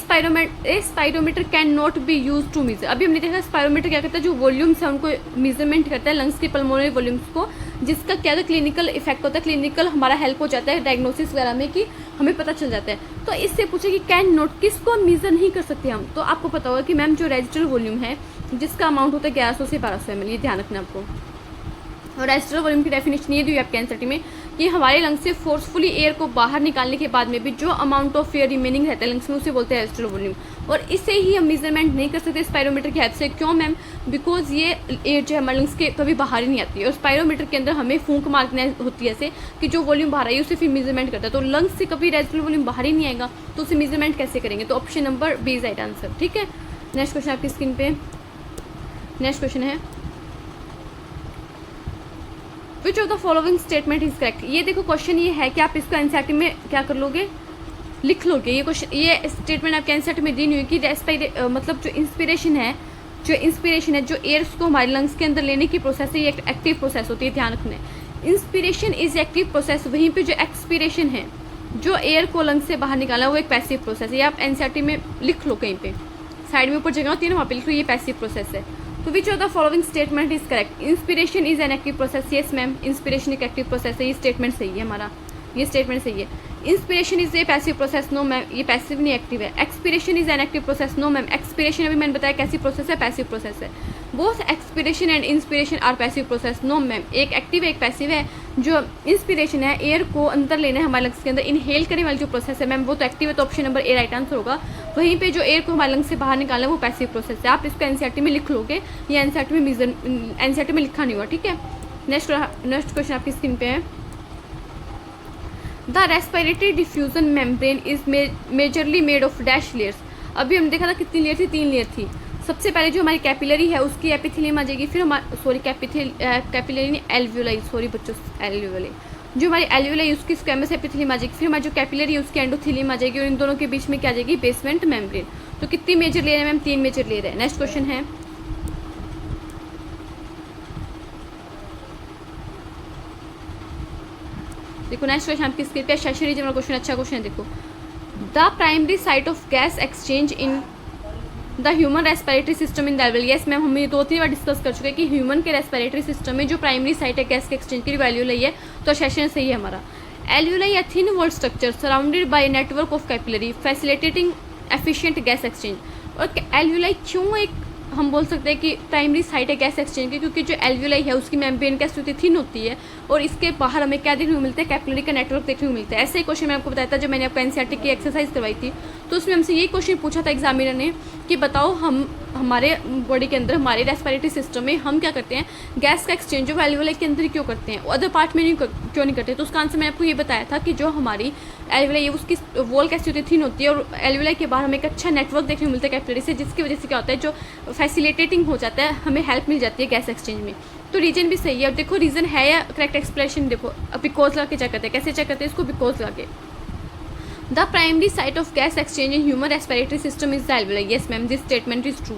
spirometer can not be use to measure. अभी हमने देखा स्पायरोमीटर क्या करता है? जो वॉल्यूम्स है उनको मेजरमेंट करता है, लंग्स के पल्मोनरी वॉल्यूम्स को, जिसका क्या है? क्लिनिकल इफेक्ट होता है, क्लिनिकल हमारा हेल्प हो जाता है डायग्नोसिस वगैरह में, कि हमें पता चल जाता है। तो इससे पूछे कि कैन नॉट, किसको मेजर नहीं कर सकते हम? तो आपको पता होगा कि मैम जो रेजिस्टल वॉल्यूम है जिसका अमाउंट होता है 1100 से 1200 ml, ये ध्यान रखना आपको। और रेजिस्टल वॉल्यूम की डेफिनेशन ये दी हुई है आपके एनसीईआरटी में कि हमारे लंग्स से फोर्सफुली एयर को बाहर निकालने के बाद में भी जो अमाउंट ऑफ एयर रिमेनिंग रहता है लंग्स में, उसे बोलते हैं रेजिस्टल वॉल्यूम। और इसे ही हम मेजरमेंट नहीं कर सकते स्पायरोमीटर की हेल्प से। क्यों मैम? बिकॉज ये एयर जो है हमारे लंग्स के कभी बाहर ही नहीं आती है, और स्पायरोमीटर के अंदर हमें फूंक मारना होती है ऐसे कि जो वॉल्यूम बाहर आई है उसे फिर मेजरमेंट करता है। तो लंग्स से कभी रेजिस्टल वॉल्यूम बाहर ही नहीं आएगा, तो उसे मेजरमेंट कैसे करेंगे? तो option number B is right answer. ठीक है, नेक्स्ट क्वेश्चन आपकी स्क्रीन पे, नेक्स्ट क्वेश्चन है which of the following statement is correct. ये देखो क्वेश्चन ये है कि आप इसको एनसीईआरटी में क्या कर लोगे? लिख लोगे। ये क्वेश्चन, ये स्टेटमेंट आपके एनसीईआरटी में दी नहीं हुई कि मतलब जो इंस्पिरेशन है, जो एयर को हमारे लंग्स के अंदर लेने की प्रोसेस है, ये एक एक्टिव प्रोसेस होती है, ध्यान रखना है। इंस्पिरेशन इज एक्टिव प्रोसेस, वहीं पे जो एक्सपिरेशन है, जो एयर को लंग्स से बाहर निकाला, वो एक पैसिव प्रोसेस है। ये आप एनसीईआरटी में लिख लो, कहीं पे साइड में ऊपर जगह होती है ना, वहाँ पे लिख लो ये पैसिव प्रोसेस है। तो विच of the following statement is correct? Inspiration is an active process, yes ma'am inspiration एक एक्टिव प्रोसेस है, ये स्टेटमेंट सही है हमारा, ये स्टेटमेंट सही है। Inspiration is a passive process, no ma'am ये पैसिव नहीं एक्टिव है। Expiration is an active process, no ma'am expiration अभी मैंने बताया कैसी प्रोसेस है, पैसिव प्रोसेस है। Both expiration and inspiration are passive process, no ma'am एक एक्टिव एक पैसिव है। जो इंस्पिरेशन है एयर को अंदर लेना है हमारे लंग्स के अंदर, इनहेल करने वाली जो प्रोसेस है मैम वो तो एक्टिव है, तो ऑप्शन नंबर ए राइट आंसर होगा। वहीं पे जो एयर को हमारे लंग्स से बाहर निकालना है वो पैसिव प्रोसेस है। आप इसको एनसीईआरटी में लिख लोगे, या एनसीईआरटी में लिखा नहीं हुआ, ठीक है। नेक्स्ट क्वेश्चन आपकी स्क्रीन पे है। The respiratory diffusion membrane is majorly made of dash layers. अभी हमने देखा था कितनी लेयर थी, 3 लेयर थी। सबसे पहले जो हमारी कैपिलरी है उसकी एपिथेलियम आ जाएगी, फिर हमारी सॉरी कैपिलरी नहीं एल्वियोलाई, सॉरी बच्चों एल्वियोलाई, जो हमारी एल्वियोलाई उसकी स्क्वैमस एपिथेलियम आ जाएगी, फिर हमारी जो कैपिलरी है उसकी एंडोथेलियम आ जाएगी, और इन दोनों के बीच में क्या आ जाएगी बेसमेंट मेम्ब्रेन। तो कितनी मेजर लेयर है मैम? 3 मेजर लेयर है। नेक्स्ट क्वेश्चन है, देखो नेक्स्ट क्वेश्चन आपकी स्क्रीन पे सेशन रीजन वाला क्वेश्चन, अच्छा क्वेश्चन है। देखो the primary site of gas exchange in the human respiratory system in the alveoli, yes ma'am हम ये 2-3 बार डिस्कस कर चुके हैं कि ह्यूमन के रेस्पिरेटरी सिस्टम में जो प्राइमरी साइट है गैस के एक्सचेंज की एल्वियोलाई है, तो सेशन सही है हमारा। Alveoli a thin walled structure surrounded by network of capillary facilitating efficient gas exchange. और एल्वियोलाई क्यों एक हम बोल सकते हैं कि प्राइमरी साइट है गैस एक्सचेंज की, क्योंकि जो एल्वियोलाई है उसकी मेम्ब्रेन कैसी होती है, थिन होती है, और इसके बाहर हमें क्या देखने को मिलता है, कैपिलरी का नेटवर्क देखने को मिलता है। ऐसे ही क्वेश्चन मैं आपको बताया था जब मैंने आपको एनसीईआरटी की एक्सरसाइज करवाई थी, तो उसमें हमसे यही क्वेश्चन पूछा था एग्जामिनर ने कि बताओ हम हमारे बॉडी के अंदर हमारे रेस्पिरेटरी सिस्टम में हम क्या करते हैं, गैस का एक्सचेंज जो एल्वियोलाई के अंदर ही क्यों करते हैं, अदर पार्ट में क्यों नहीं करते। तो उसका आंसर मैंने आपको ये बताया था कि जो हमारी एल्वियोलाई है उसकी वॉल कैसी होती है, थिन होती है, और एल्वियोलाई के बाहर हमें एक अच्छा नेटवर्क देखने को मिलता है कैपिलरी से, जिसकी वजह से क्या होता है, जो फैसिलिटेटिंग हो जाता है, हमें हेल्प मिल जाती है गैस एक्सचेंज में। तो रीजन भी सही है। और देखो रीजन है या करेक्ट एक्सप्लेनेशन, देखो बिकॉज लगा के चेक करते हैं, कैसे चेक करते हैं इसको, बिकॉज लगा के। The primary site of gas exchange in human respiratory system is the alveoli, yes ma'am this statement is true.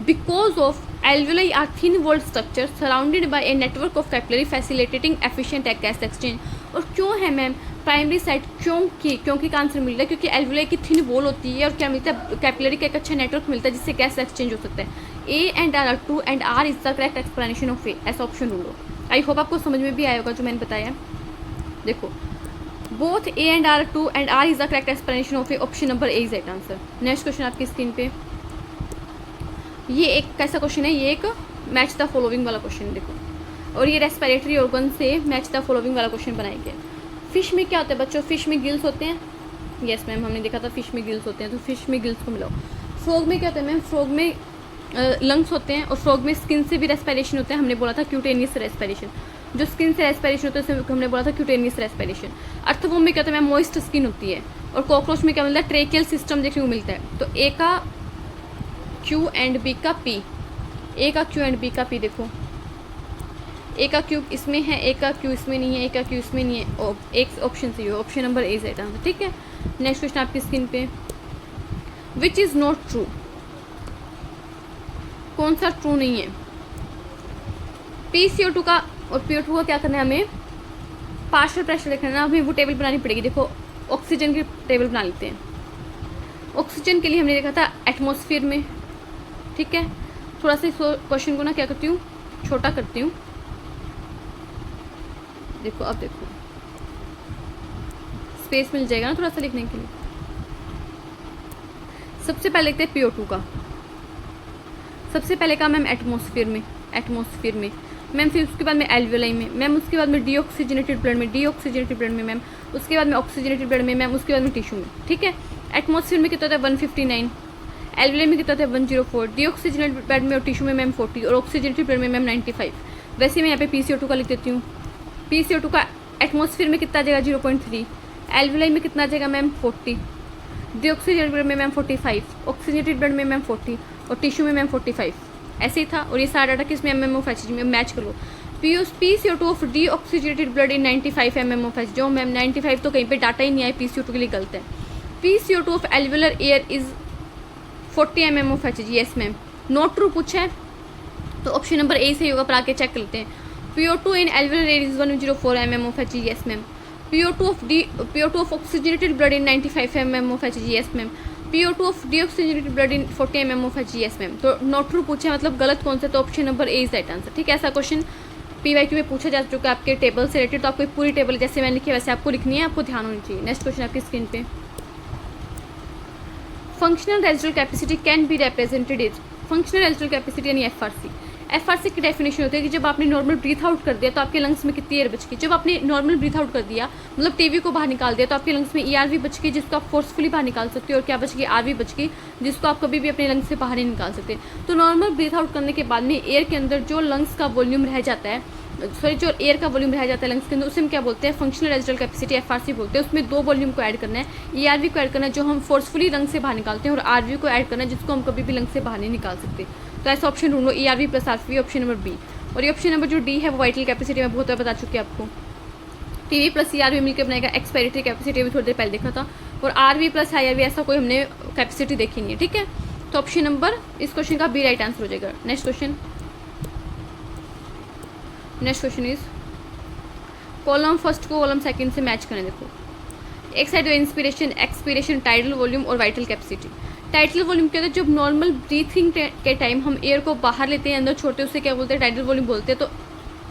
Because of alveoli are thin walled structure surrounded by a network of capillary facilitating efficient gas exchange. और क्यों है ma'am primary site, क्योंकि का answer मिल रहा है क्योंकि alveoli की thin wall होती है, और क्या मिलता है, कैपिलरी का एक अच्छा नेटवर्क मिलता है जिससे गैस एक्सचेंज हो सकता है। A and R, 2 and R is the correct explanation of A, ऐसा ऑप्शन ढूंढो। आई होप आपको समझ में भी आया होगा जो मैंने बताया। देखो both A and R, 2 and R is the correct explanation of A, option number A is right answer. Next question आपकी स्क्रीन पे, ये एक कैसा क्वेश्चन है, ये एक मैच द फॉलोइंग वाला क्वेश्चन है। देखो और ये रेस्पिरेटरी ऑर्गन से मैच द फॉलोइंग वाला क्वेश्चन बनाया गया। फिश में क्या होता है बच्चों, फिश में गिल्स होते हैं, यस मैम हमने देखा था फिश में गिल्स होते हैं, तो फिश में गिल्स को मिलाओ। फ्रॉग में क्या होता है मैम, फ्रॉग में लंग्स होते हैं, और फ्रॉग में स्किन से भी रेस्पिरेशन होता है, हमने बोला था क्यूटेनियस रेस्पिरेशन। जो स्किन से रेस्पिरेशन होता है हमने बोला था क्यूटेनियस रेस्पिरेशन। अर्थवॉर्म में क्या होता है मैम, मॉइस्ट स्किन होती है, और कॉकरोच में क्या मिलता है, ट्रेकियल सिस्टम देखने को मिलता है। तो ए का क्यू एंड बी का पी, ए का क्यू एंड बी का पी, देखो ए का क्यू इसमें है, ए का क्यू इसमें नहीं है, ए का क्यू इसमें नहीं है, एक ऑप्शन सही हो, ऑप्शन नंबर ए राइट आंसर, ठीक है। नेक्स्ट क्वेश्चन आपकी स्क्रीन पे, विच इज़ नॉट ट्रू, कौन सा ट्रू नहीं है। PCO2 का और PO2 का क्या करना है, हमें पार्शियल प्रेशर देखना है ना, हमें वो टेबल बनानी पड़ेगी। देखो ऑक्सीजन की टेबल बना लेते हैं। ऑक्सीजन के लिए हमने देखा था एटमॉस्फेयर में, ठीक है। थोड़ा सा इस क्वेश्चन को ना क्या करती हूँ, छोटा करती हूँ। देखो अब देखो स्पेस मिल जाएगा ना थोड़ा सा लिखने के लिए। सबसे पहले देखते हैं PO2 का, सबसे पहले का मैम एटमॉस्फेयर में मैम, फिर उसके बाद में एल्वियोलाई में मैम, उसके बाद में डीऑक्सीजनेटेड ब्लड में मैम, उसके बाद में ऑक्सीजनेटेड ब्लड में मैम, उसके बाद में टिश्यू में, ठीक है। एटमॉस्फेयर में कितना होता है 159, एल्वियोलाई में कितना होता है 104, डीऑक्सीजनेटेड ब्लड में और टिश्यू में मैम 40, और ऑक्सीजनेटेड ब्लड में मैम 95। वैसे मैं यहाँ पे PCO2 का लिख देती हूँ। PCO2 का एटमॉस्फेयर में कितना आ जाएगा 0.3, एल्वियोलाई में कितना आ जाएगा मैम 40, डीऑक्सीजनेटेड ब्लड में मैम 45, ऑक्सीजनेटेड ब्लड में मैम 40, और टिश्यू में मैम 45। ऐसे ही था। और ये सारा डाटा किस में MMOF में मैच कर लो। PCO2 of deoxygenated blood in 95 MMOF, जो मैम 95 तो कहीं पे डाटा ही नहीं आया, PCO2 के लिए गलत है। PCO2 of alveolar air is 40 MMOF, yes ma'am. Not true पूछा है तो ऑप्शन नंबर ए सही होगा, पर आके चेक कर लेते हैं। PO2 in alveolar air is 104 MMOF, yes ma'am. PO2 of oxygenated blood in 95 MMOF, yes ma'am. PO2 of deoxygenated blood in 40 mm of HG, ma'am. तो नॉट ट्रू पूछे, मतलब गलत कौन सा, तो option number A is right answer. ठीक है, ऐसा क्वेश्चन PYQ में पूछा जा चुका है आपके टेबल से रिलेटेड, तो आपको पूरी टेबल जैसे मैंने लिखी है वैसे आपको लिखनी है, आपको ध्यान होनी चाहिए। नेक्स्ट क्वेश्चन आपकी स्क्रीन पे, functional residual capacity can be represented is, functional residual capacity यानी FRC की डेफिनेशन होती है कि जब आपने नॉर्मल ब्रीथ आउट कर दिया तो आपके लंग्स में कितनी एयर बच गई। जब आपने नॉर्मल ब्रीथ आउट कर दिया मतलब टीवी को बाहर निकाल दिया तो आपके लंग्स में ERV बच गई, जिसको आप फोर्सफुली बाहर निकाल सकते हो, और क्या बच गई, RV बच गई, जिसको आप कभी भी अपने लंग्स से बाहर नहीं निकाल सकते। तो नॉर्मल ब्रीथ आउट करने के बाद में एयर के अंदर जो लंग्स का वॉल्यूम रह जाता है, जो एयर का वॉल्यूम रह जाता है लंग्स के अंदर, उसे हम क्या बोलते हैं, फंक्शनल रेजिडुअल कैपेसिटी FRC बोलते हैं। उसमें 2 वॉल्यूम को ऐड करना है, ERV को ऐड करना है जो हम फोर्सफुली लंग से बाहर निकालते हैं, और RV को ऐड करना है जिसको हम कभी भी लंग से बाहर नहीं निकाल सकते। तो ऐसा ऑप्शन ढूंढ लो, ERV plus RV, option number B. और ये ऑप्शन नंबर जो डी है वो वाइटल कैपेसिटी में बहुत बता चुकी है आपको। टीवी प्लस ERV मिलकर बनाएगा एक्सपायरेटरी कैपेसिटी, भी थोड़ी देर पहले देखा था, और RV प्लस IRV ऐसा कोई हमने कैपेसिटी देखी नहीं है। ठीक है, तो ऑप्शन नंबर इस क्वेश्चन का बी राइट आंसर हो जाएगा। Next question is, column first को कॉलम सेकंड से मैच करें। देखो, एक side inspiration, expiration, tidal volume और वाइटल कैपेसिटी। टाइडल वॉल्यूम क्या होता है, जब नॉर्मल ब्रीथिंग के टाइम हम एयर को बाहर लेते हैं, अंदर छोड़ते हैं, उसे क्या बोलते हैं, टाइडल वॉल्यूम बोलते हैं। तो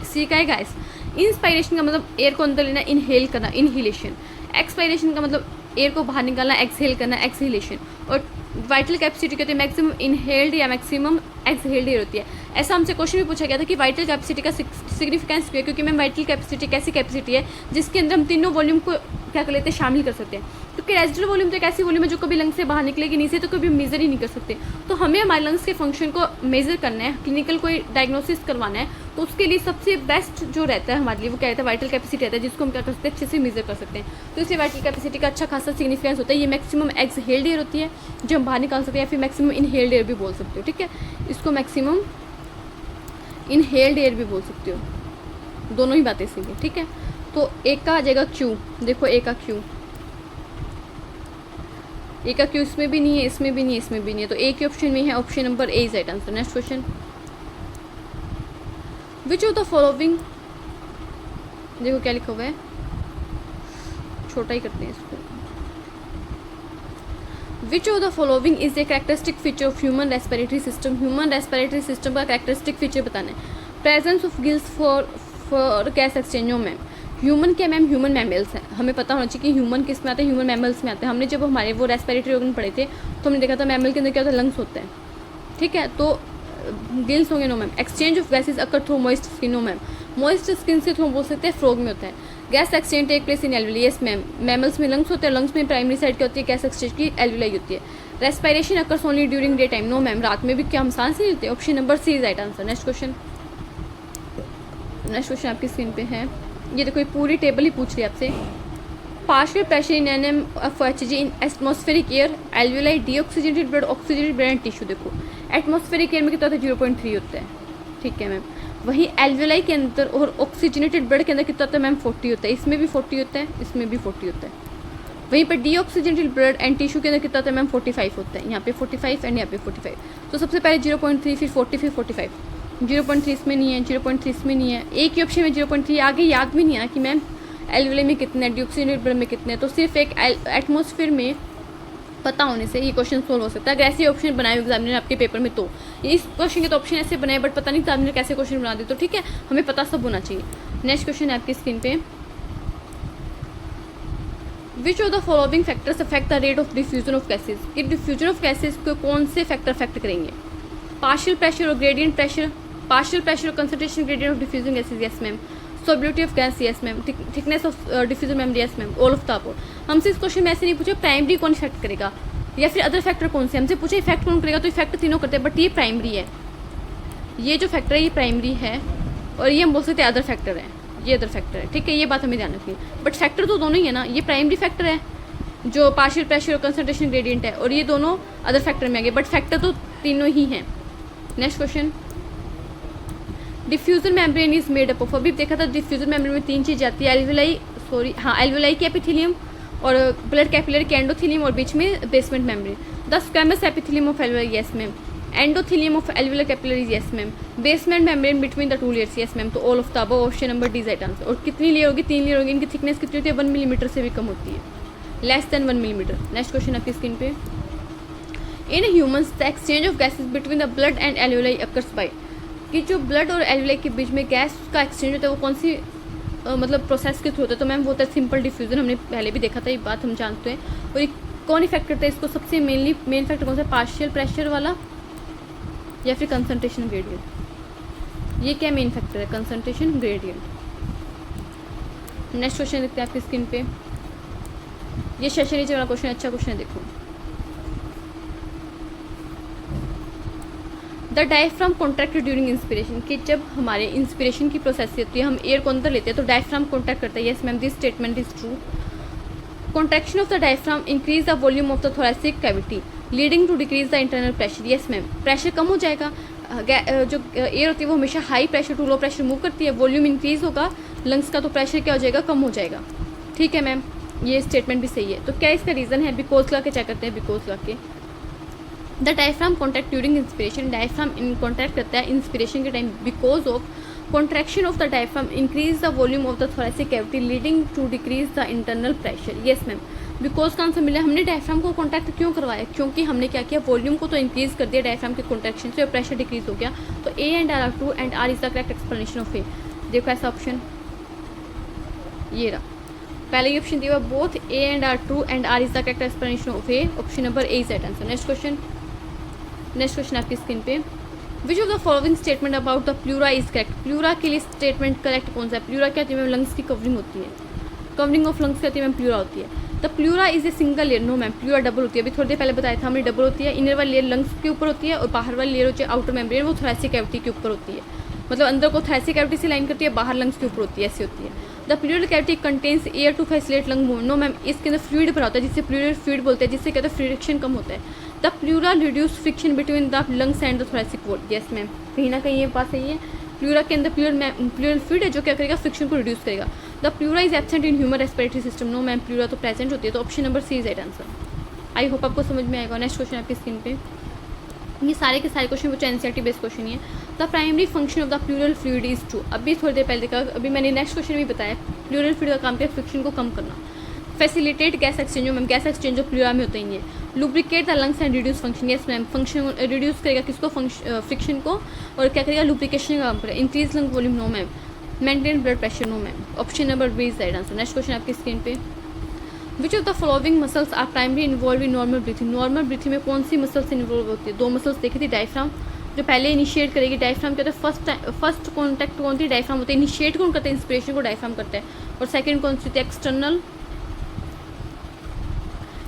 सी का है गाइस। इंस्पायरेशन का मतलब एयर को अंदर लेना, इनहेल करना, इनहिलेशन। एक्सपायरेशन का मतलब एयर को बाहर निकालना, एक्सहेल करना, एक्सहिलेशन। और वाइटल कैपेसिटी कहते हैं मैक्सिमम इनहेल्ड या मैक्सिमम एक्सहेल्ड एयर होती है। ऐसा हमसे क्वेश्चन भी पूछा गया था कि वाइटल कैपेसिटी का सिग्निफिकेंस क्या है, क्योंकि मैम वाइटल कैपेसिटी कैसी कैपेसिटी है जिसके अंदर हम तीनों वॉल्यूम को क्या कर लेते हैं, शामिल कर सकते हैं। क्योंकि रेजिडुअल वॉल्यूम तो एक ऐसी वॉल्यूम है जो कभी लंग्स से बाहर निकलेगी नहीं, से तो कभी मेजर ही नहीं कर सकते। तो हमें हमारे लंग्स के फंक्शन को मेजर करना है, क्लिनिकल कोई डायग्नोसिस करवाना है, तो उसके लिए सबसे बेस्ट जो रहता है हमारे लिए वो क्या रहता है, वाइटल कैपेसिटी रहता है, जिसको हम क्या कर सकते हैं, अच्छे से मेजर कर सकते हैं। तो इसलिए वाइटल कैपेसिटी का अच्छा खासा सिग्निफिकेंस होता है। ये मैक्सिमम एक्सहेल्ड एयर होती है जो हम बाहर निकाल सकते हैं, या फिर मैक्सिमम इनहेल्ड एयर भी बोल सकते हो। ठीक है, इसको मैक्सिमम इनहेल्ड एयर भी बोल सकते हो, दोनों ही बातें सीधी। ठीक है, तो एक का आ जाएगा क्यू। देखो, ए का क्यू इसमें भी नहीं है, इसमें भी नहीं है, इसमें भी नहीं है, तो एक ही ऑप्शन में है, option number A is right answer. Next question, which of the following, देखो क्या लिखा हुआ है, छोटा ही करते हैं इसको। विच of the following is a characteristic feature of human respiratory system. Human respiratory system का कैरेक्टरिस्टिक फीचर बताना है। Presence of gills for gas एक्सचेंजों में। ह्यूमन क्या मैम, ह्यूमन मैमल्स हैं, हमें पता होना चाहिए कि ह्यूमन किस में आते हैं, ह्यूमन मैमल्स में आते हैं। हमने जब हमारे वो रेस्पिरेटरी ऑर्गन पढ़े थे तो हमने देखा था मैमल के अंदर क्या होता है, लंग्स होते हैं। ठीक है, तो गिल्स होंगे, no ma'am. Exchange of gases occur through moist skin, no ma'am. Moist skin से थ्रू बोल सकते हैं, फ्रॉग में होता है। Gas exchange take place in alveoli, yes ma'am. Mammals में लंग्स होते हैं, लंग्स में प्राइमरी साइड क्या होती है, गैस एक्सचेंज की एल्वुलाई होती है। Respiration occurs only during day time, no ma'am. रात में भी क्या हम सांस नहीं लेते, option number C is right answer. Next question आपकी स्क्रीन पे है, ये देखो, ये पूरी टेबल ही पूछ रही है आपसे। Partial pressure in NM of Hg in atmospheric air, alveoli, deoxygenated blood, oxygenated blood and tissue. देखो, एटमॉस्फेरिक एयर में कितना होता है, 0.3 होता है। ठीक है मैम, वही एल्वुलाई के अंदर और ऑक्सीजनेटेड ब्लड के अंदर कितना होता है मैम, 40 होता है। इसमें भी 40 होता है, इसमें भी 40 होता है। वहीं पर डीऑक्सीजनेटेड ब्लड एंड टिश्यू के अंदर कितना होता है मैम, 45 होता है। यहाँ पे 45 एंड यहाँ पे 45। तो सबसे पहले 0.3, फिर 40, फिर 45। 0.3 इसमें नहीं है, 0.3 इसमें नहीं है, एक ही ऑप्शन में 0.3। आगे याद भी नहीं है ना कि मैम एल्वुलाई में कितने, डीऑक्सीजनेटेड ब्लड में कितने। तो सिर्फ एक एटमॉस्फेयर में पता होने से ये क्वेश्चन सोल्व हो सकता है। अगर ऐसे ऑप्शन बनाए एग्जामिनर आपके पेपर में, तो इस क्वेश्चन के तो ऑप्शन ऐसे बनाए, बट पता नहीं एग्जामिनर कैसे क्वेश्चन बना दे। तो ठीक है, हमें पता सब होना चाहिए। नेक्स्ट क्वेश्चन है आपकी स्क्रीन पे, which of the following factors affect the rate of diffusion of gases. ये डिफ्यूजन ऑफ गैसेज को कौन से फैक्टर अफेक्ट करेंगे, पार्शियल प्रेशर और ग्रेडियंट प्रेशर, पार्शियल प्रेशर और concentration gradient of diffusing gases, yes ma'am. Solubility of gas, yes ma'am. Thickness of diffusion ma'am, yes ma'am. All of the above. हमसे इस question में ऐसे नहीं पूछा primary कौन इफेक्ट करेगा या फिर अदर फैक्टर कौन से, हमसे पूछा इफेक्ट कौन करेगा, तो इफेक्ट तीनों करते हैं, बट ये प्राइमरी है। ये जो फैक्टर है ये प्राइमरी है, और ये हम बोल सकते हैं अदर फैक्टर है, ये अदर फैक्टर है। ठीक है, ये बात हमें ध्यान रखनी है। बट फैक्टर तो दोनों ही है ना, ये प्राइमरी फैक्टर है जो पार्शियल प्रेशर और कंसंट्रेशन ग्रेडियंट है, और ये दोनों अदर फैक्टर में आ गए, बट फैक्टर तो तीनों ही हैं। Next question, diffuser membrane is made up of. अभी देखा था डिफ्यूजर मेम्ब्रेन में 3 चीज़ आती है, एल्वुलाई की एपिथेलियम और ब्लड कैपिलरी के एंडोथेलियम, और बीच में basement membrane. The squamous epithelium of alveoli, yes ma'am. Endothelium of alveolar capillaries, yes ma'am. Basement membrane between the 2 layers, yes ma'am. तो all of the above, option number D right answer. और कितनी layer होगी, 3 layer होगी। इनकी thickness कितनी होती है, 1 millimetre से भी कम होती है, less than 1 millimetre. Next question आपकी स्क्रीन पे, in humans the exchange of gases between the blood and alveoli occurs by, कि जो ब्लड और एल्वेलाई के बीच में गैस का एक्सचेंज होता है वो कौन सी मतलब प्रोसेस के थ्रू होता है? तो मैम वो होता है सिंपल डिफ्यूजन, हमने पहले भी देखा था, ये बात हम जानते हैं। और ये कौन इफेक्ट करता है इसको? सबसे मेन फैक्टर कौन सा? पार्शियल प्रेशर वाला या फिर कंसंट्रेशन ग्रेडियंट? ये क्या मेन फैक्टर है? Concentration gradient. नेक्स्ट क्वेश्चन देखते हैं आपकी स्क्रीन पे। ये सेशन नीचे वाला क्वेश्चन अच्छा क्वेश्चन है, देखो। The diaphragm contract during inspiration, कि जब हमारे इंस्पिरेशन की प्रोसेस होती है हम एयर को अंदर लेते हैं तो डायफ्राम कॉन्ट्रैक्ट करता है। Yes ma'am, this statement is true. Contraction of the diaphragm increase the volume of the thoracic cavity leading to decrease the internal pressure. Yes ma'am, pressure कम हो जाएगा, जो एयर होती है वो हमेशा high pressure to low pressure move करती है, वॉल्यूम इंक्रीज होगा लंग्स का, तो प्रेशर क्या हो जाएगा? कम हो जाएगा। ठीक है मैम, ये स्टेटमेंट भी सही है। तो क्या इसका रीज़न है? बिकॉज लगा के चेक करते हैं। बिकॉज लगा के the diaphragm contract during inspiration, diaphragm इन कॉन्ट्रैक्ट करता है इंस्पिरेशन के time because of contraction of the diaphragm increase the volume of the thoracic cavity leading to decrease the internal pressure. Yes ma'am, because का answer मिला। हमने diaphragm को contract क्यों करवाया? क्योंकि हमने क्या किया? वॉल्यूम को तो इंक्रीज कर दिया डायफ्राम के कॉन्ट्रैक्शन से और प्रेशर डिक्रीज हो गया। तो A and R R true and R is the correct explanation of A. देखो ऐसा ऑप्शन ये रहा, पहले ये ऑप्शन दिया हुआ both A and R true and R is the correct explanation of A. Option number A is that answer. Next question आपकी screen पे। Which of the following statement about the pleura is correct? Pleura के लिए statement correct कौन सा है? Pleura क्या होती है मैम? लंग्स की कवरिंग होती है, कवरिंग ऑफ लंग्स क्या होती है मैम? प्लूरा होती है। The pleura is a single layer. No ma'am, pleura double होती है। अभी थोड़ी देर पहले बताया था हमने, डबल होती है। इनर वाली लेयर लंग्स के ऊपर होती है और बाहर वाली लेयर जो आउटर मेम्ब्रेन वो थोरैसिक कैविटी के ऊपर होती है, मतलब अंदर को थोरैसिक कैविटी से लाइन करती है, बाहर लंग्स के ऊपर होती है, ऐसी होती है। The pleural cavity contains air to facilitate lung movement. No ma'am, इसके अंदर फ्लूइड भरा होता है जिससे प्लूरल फ्लूइड बोलते हैं, जिससे कहते हैं फ्रिक्शन कम होता है। The pleura reduce friction between the lungs and the thoracic wall. Yes ma'am, कहीं ना कहीं ये बात सही है। प्लूरा के अंदर प्लूरल फ्लूइड है जो क्या करेगा? फ्रिक्शन को रिड्यूस करेगा। The pleura is absent in human respiratory system. No ma'am, pleura तो प्रेजेंट होती है। तो option number C is right answer. I hope आपको समझ में आएगा। नेक्स्ट क्वेश्चन आपकी स्क्रीन पे। ये सारे के सारे क्वेश्चन वो एनसीईआरटी बेस्ड क्वेश्चन ही है। The primary function of the pleural fluid is to. अभी थोड़ी देर पहले देखा, अभी मैंने नेक्स्ट क्वेश्चन भी बताया, प्लूरल फ्लूइड का काम क्या है? फ्रिक्शन को कम करना। Facilitate gas exchange. Ma'am, gas exchange जो प्लूरा में होता ही है। Lubricate the lungs and reduce function. Yes ma'am, function reduce करेगा किसको? फ्रिक्शन को, और क्या करेगा? लुब्रिकेशन का काम करेगा। Increase lung volume. No ma'am. Maintain blood pressure. No ma'am. Option number B is right answer. Next question आपकी स्क्रीन पे। Which of the following muscles are primary involve in normal breathing? Normal breathing में कौन सी muscles involve होती है? दो muscles देखी थी। Diaphragm जो पहले इनिशिएट करेगी, डायफ्राम क्या होता है? फर्स्ट कॉन्टैक्ट कौन थी? डायफ्राम होता है। इनिशिएट कौन करता है? इंस्पिरेशन को डायफ्राम करता है। और सेकंड कौन सी थी? External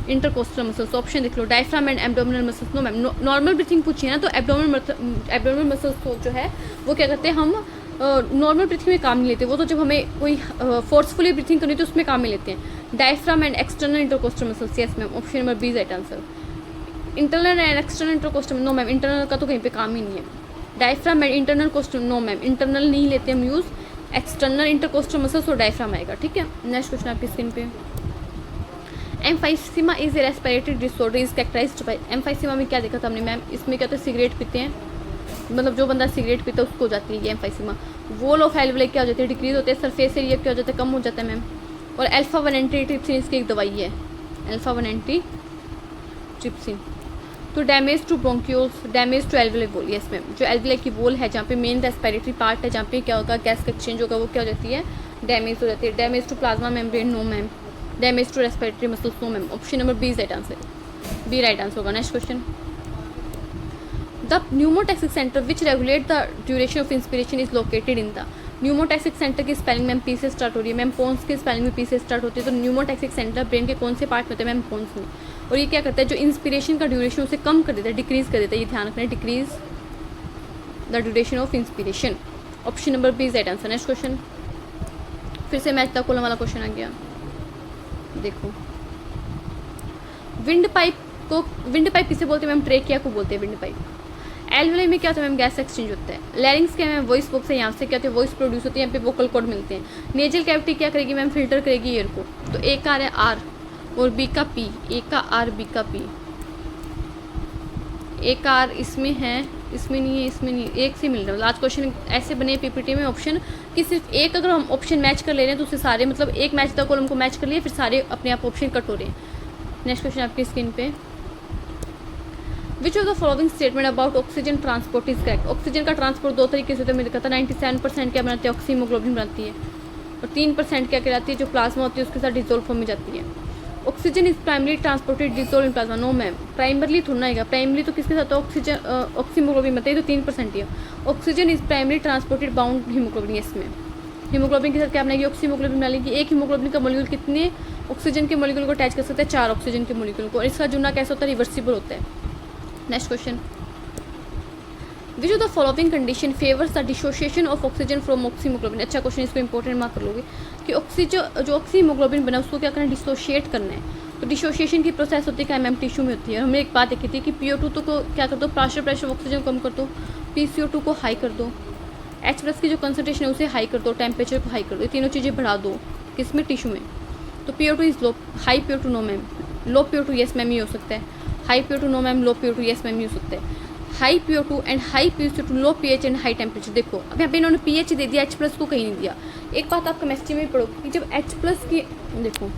intercostal muscles. ऑप्शन देख लो, diaphragm and abdominal muscles. No ma'am, normal breathing पूछी है ना, तो एब्डोमिनल मसल्स जो है वो क्या करते हैं? हम नॉर्मल ब्रीथिंग में काम नहीं लेते, वो तो जब हमें कोई फोर्सफुली ब्रीथिंग करनी है तो उसमें काम में लेते हैं। Diaphragm and external intercostal muscles. Yes ma'am, option number B is right answer. Internal and external intercostal. No ma'am, internal का तो कहीं पे काम ही नहीं है। Diaphragm and internal costal. No ma'am, internal नहीं लेते हम यूज़, एक्सटर्नल इंटरकोस्टल मसल्स और डायफ्राम आएगा। ठीक है, नेक्स्ट क्वेश्चन आपकी स्क्रीन पे। Emphysema is a respiratory disorder is characterized by. Emphysema में क्या देखा था हमने मैम? इसमें क्या होता है? सिगरेट पीते हैं, मतलब जो बंदा सिगरेट पीता है उसको हो जाती है ये एम्फाइसीमा। वॉल ऑफ एल्वेओलाई क्या हो जाती है? डिक्रीज होते हैं। सरफेस एरिया क्या हो जाता है? कम हो जाता है मैम। और अल्फा-1 एंटीट्रिप्सिन इसकी एक दवाई है, अल्फा-1 एंटीट्रिप्सिन। तो damage to bronchioles, damage to alveoli wall. Yes ma'am, जो एल्वेओलाई की वॉल है जहाँ पे मेन रेस्पिरेटरी पार्ट है, जहाँ पे क्या होगा? गैस का एक्सचेंज होगा, वो क्या हो जाती है? डैमेज हो जाती है। Damage to plasma membrane. No ma'am. Damage to respiratory muscles. No ma'am. Option number B is right answer. B right answer होगा। Next question. The pneumotaxic centre which regulate the duration of inspiration is located in the. Pneumotaxic centre की spelling ma'am P से start हो रही है। Ma'am पोन्स की spelling में P से start होती है। तो न्यूमोटैक्सिक सेंटर ब्रेन के कौन से पार्ट में होते हैं मैम? पोन्स में। और ये क्या करता है? जो इंस्पिरेशन का ड्यूरेशन उसे कम कर देता है, डिक्रीज कर देता है। ये ध्यान रखना है, decrease the duration of inspiration. Option number B is right answer. Next question, फिर से मैच द कॉलम वाला क्वेश्चन आ गया। देखो, विंड पाइप किसे बोलते हैं मैम? ट्रेकिया को बोलते हैं विंड पाइप। एल्वेओलाई में क्या होता है मैम? गैस एक्सचेंज होता है। लैरिंग्स क्या है? वॉइस बॉक्स है, यहाँ से क्या होता है? वॉइस प्रोड्यूस होती है, यहाँ पे वोकल कॉर्ड मिलते हैं। नेजल कैविटी क्या करेगी मैम? फिल्टर करेगी एयर को। तो ए का है आर और बी का पी। ए का आर, बी का पी। ए का आर इसमें है, इसमें नहीं है, इसमें नहीं, एक से मिल रहा है। लास्ट क्वेश्चन ऐसे बने पीपीटी में ऑप्शन कि सिर्फ एक अगर हम ऑप्शन मैच कर ले रहे हैं तो उससे सारे, मतलब एक मैच द कॉलम को मैच कर लिए, फिर सारे अपने आप ऑप्शन कट हो रहे हैं। नेक्स्ट क्वेश्चन आपकी स्क्रीन पे। Which of the following statement about oxygen transport is correct. Oxygen का ट्रांसपोर्ट दो तरीके से होता है, मैंने कहा था 97% क्या बनाती है, ऑक्सीमोग्लोबिन बनाती है, और 3% क्या कहलाती है, जो प्लाज्मा होती है उसके साथ डिजोल्व फॉर्म में जाती है। Oxygen is primary transported dissolve in plasma. No ma'am, primarily थोड़ा आएगा, प्राइमरी तो किसके साथ ऑक्सीजन ऑक्सीमोग्लोबिन बनता है, तो 3% ही है। Oxygen is primary transported bound haemoglobin, इसमें हीमोग्लोबिन के साथ क्या बनाएगी, ऑक्सीमोग्लोबिन बना लेगी। एक हीमोग्लोबिन का मॉलिक्यूल कितने ऑक्सीजन के मॉलिक्यूल को अटैच कर सकता है, 4 ऑक्सीजन के मॉलिक्यूल को, और इसका जुड़ना कैसा होता है, रिवर्सिबल होता है। Next question, which of the following condition favours the dissociation of oxygen from oxyhaemoglobin. अच्छा क्वेश्चन, इसको इंपॉर्टेंट मार्क कर लोगे कि ऑक्सीजन जो ऑक्सीमोग्लोबिन बना उसको क्या करना है, डिसोशिएट करना है। तो डिसोसिएशन की प्रोसेस होती है क्या मैम, टिश्यू में होती है। हमने एक बात देखी थी कि PO2 तो को क्या कर दो, पार्शियल प्रेशर ऑक्सीजन कम कर दो, PCO2 को हाई कर दो, H+ की जो कंसनट्रेशन है उसे हाई कर दो, टेम्परेचर को हाई कर दो, ये तीनों चीज़ें बढ़ा दो, किसमें, टिश्यू में। तो PO2 is low, high PO2 no ma'am, low PO2 yes ma'am ही हो सकता है, high PO2 no ma'am, low PO2 yes ma'am ही हो सकता है। High PO2 and high PCO2, low pH and high temperature. देखो अब यहाँ पे इन्होंने pH दे दिया, H+ को कहीं नहीं दिया। एक बात आप केमिस्ट्री में पढ़ो कि जब H+ की, देखो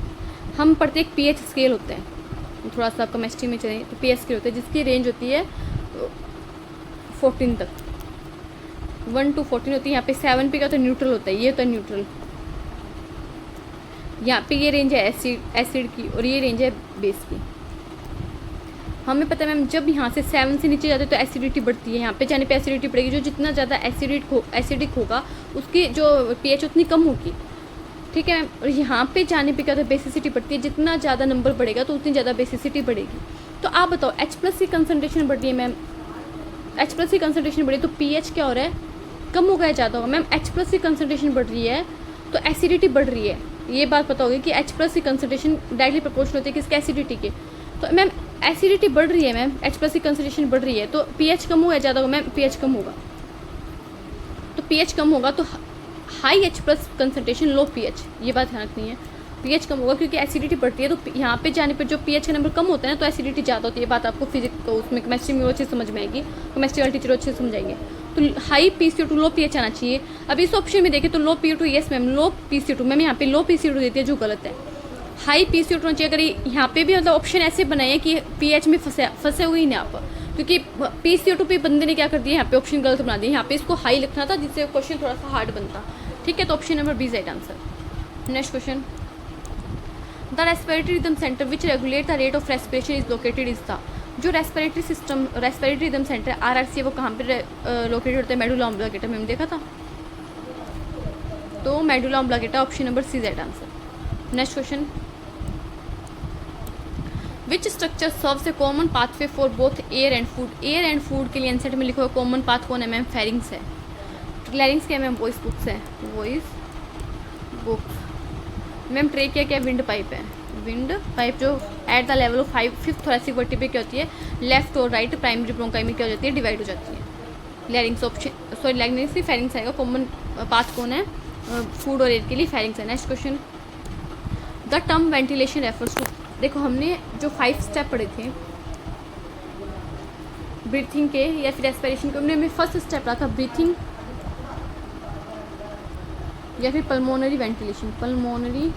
हम पढ़ते एक pH स्केल होता है, थोड़ा सा आप केमिस्ट्री में चलें तो pH स्केल होता है जिसकी रेंज होती है 14 तक, 1 to 14 होती है। यहाँ पे 7 पे क्या होता है, न्यूट्रल होता है, ये होता है न्यूट्रल। यहाँ पे ये रेंज है एसिड की और ये रेंज है बेस की। हमें पता है मैम जब यहाँ से 7 से नीचे जाते हैं तो एसिडिटी बढ़ती है, यहाँ पे जाने पे एसिडिटी बढ़ेगी। जो जितना ज़्यादा एसिडिक होगा उसकी जो pH उतनी कम होगी, ठीक है मैम। और यहाँ पे जाने पे क्या होता है, बेसिसिटी बढ़ती है, जितना ज़्यादा नंबर बढ़ेगा तो उतनी ज़्यादा बेसिसिटी बढ़ेगी। तो आप बताओ H+ की कंसनट्रेशन बढ़ रही है मैम, H+ की कंसनट्रेशन बढ़ी तो pH क्या हो रहा है, कम हो गया, ज़्यादा होगा। मैम H+ की कंसनट्रेशन बढ़ रही है तो एसिडिटी बढ़ रही है, ये बात पता होगी कि H+ की कंसनट्रेशन डायरेक्टली प्रोपोर्शनल होती है किसके, एसिडिटी के। तो मैम एसिडिटी बढ़ रही है मैम, H+ की कंसनट्रेशन बढ़ रही है तो pH कम होगा, ज़्यादा होगा मैम, pH कम होगा। तो pH कम होगा तो हाई H+ कंसनट्रेशन, लो pH, ये बात ध्यान रखनी है। pH कम होगा क्योंकि एसिडिटी बढ़ती है, तो यहाँ पे जाने पर जो pH का नंबर कम होता है ना तो एसिडिटी ज़्यादा होती है। ये बात आपको फिजिक्स को उसमें केमिस्ट्री में वो अच्छे समझ में आएगी, केमिस्ट्री वाले टीचर अच्छे से समझाएंगे। तो हाई PCO2 लो pH आना चाहिए। अब इस ऑप्शन में देखें तो लो PO2 यस मैम, लो PCO2 मैम, यहाँ पे लो PCO2 देती है जो गलत है। हाई PCO2 होना चाहिए। अगर यहाँ पे भी मतलब ऑप्शन ऐसे बनाए हैं कि pH में फंसे हुए ही नहीं आप, क्योंकि PCO2 पे बंदे ने क्या कर दिया, यहाँ पे ऑप्शन गलत बना दिया। यहाँ पे इसको हाई लिखना था जिससे क्वेश्चन थोड़ा सा हार्ड बनता, ठीक है। तो option number B is right answer. Next question, the respiratory rhythm centre which regulate the rate of respiration is located is the. जो respiratory system, respiratory rhythm centre RRC, वो कहाँ पे लोकेटेड होता है, मेडुला ऑब्लिंगेटा में, हमने देखा था। तो medulla oblongata option number C is right answer. Next question, which structure serves a common pathway for both air and food. Air and food के लिए एनसेट में लिखा हुआ कॉमन पाथ कौन है मैम, फेरिंग्स है। लैरिंग्स क्या मैम, वॉइस बुक्स है, वॉइस बुक्स। मैम ट्रेकिया क्या, विंड पाइप है, विंड पाइप जो at the level of 5th thoracic vertebrae क्या होती है, लेफ्ट और राइट प्राइमरी ब्रोंकाई में क्या हो जाती है, डिवाइड हो जाती है। लैरिंग्स ऑप्शन, सॉरी लैरिंग्स से फेरिंग्स आएगा। कॉमन पाथ कौन है, फूड और एयर के लिए फेरिंग्स है। Next question, the term ventilation refers to. देखो हमने जो 5 स्टेप पढ़े थे ब्रीथिंग के या फिर रेस्पिरेशन के, उनमें फर्स्ट स्टेप रहा था ब्रीथिंग या फिर पल्मोनरी वेंटिलेशन, पल्मोनरी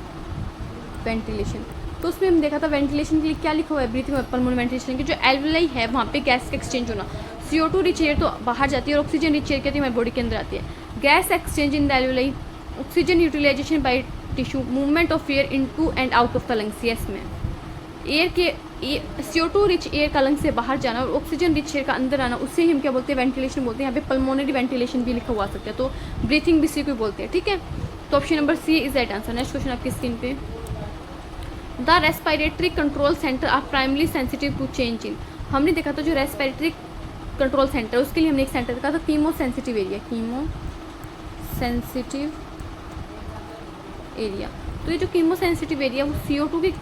वेंटिलेशन। तो उसमें हम देखा था वेंटिलेशन के लिए क्या लिखा हुआ है, ब्रीथिंग और पल्मोनरी वेंटिलेशन की जो एल्वेलाई है वहाँ पे गैस का एक्सचेंज होना। CO2 रिच एयर तो बाहर जाती है और ऑक्सीजन रिच एयर कहती है हमारी बॉडी के अंदर आती है। Gas exchange in the alveoli, oxygen utilization by tissue, movement of air into and out of the lungs. Yes में एयर के CO2 रिच एयर का लंग से बाहर जाना और ऑक्सीजन रिच एयर का अंदर आना, उससे ही हम क्या बोलते हैं, वेंटिलेशन बोलते हैं। यहाँ पे पल्मोनरी वेंटिलेशन भी लिखा हुआ सकता है, तो ब्रीथिंग भी इसी को बोलते हैं, ठीक है। तो option number C is right answer. Next question आपकी स्क्रीन पे, the respiratory control center are primary sensitive to change in. हमने देखा था जो रेस्पिरेटरी कंट्रोल सेंटर उसके लिए हमने एक सेंटर देखा था chemo sensitive area, chemo sensitive area. तो ये जो कीमो सेंसिटिव एरिया वो CO2 की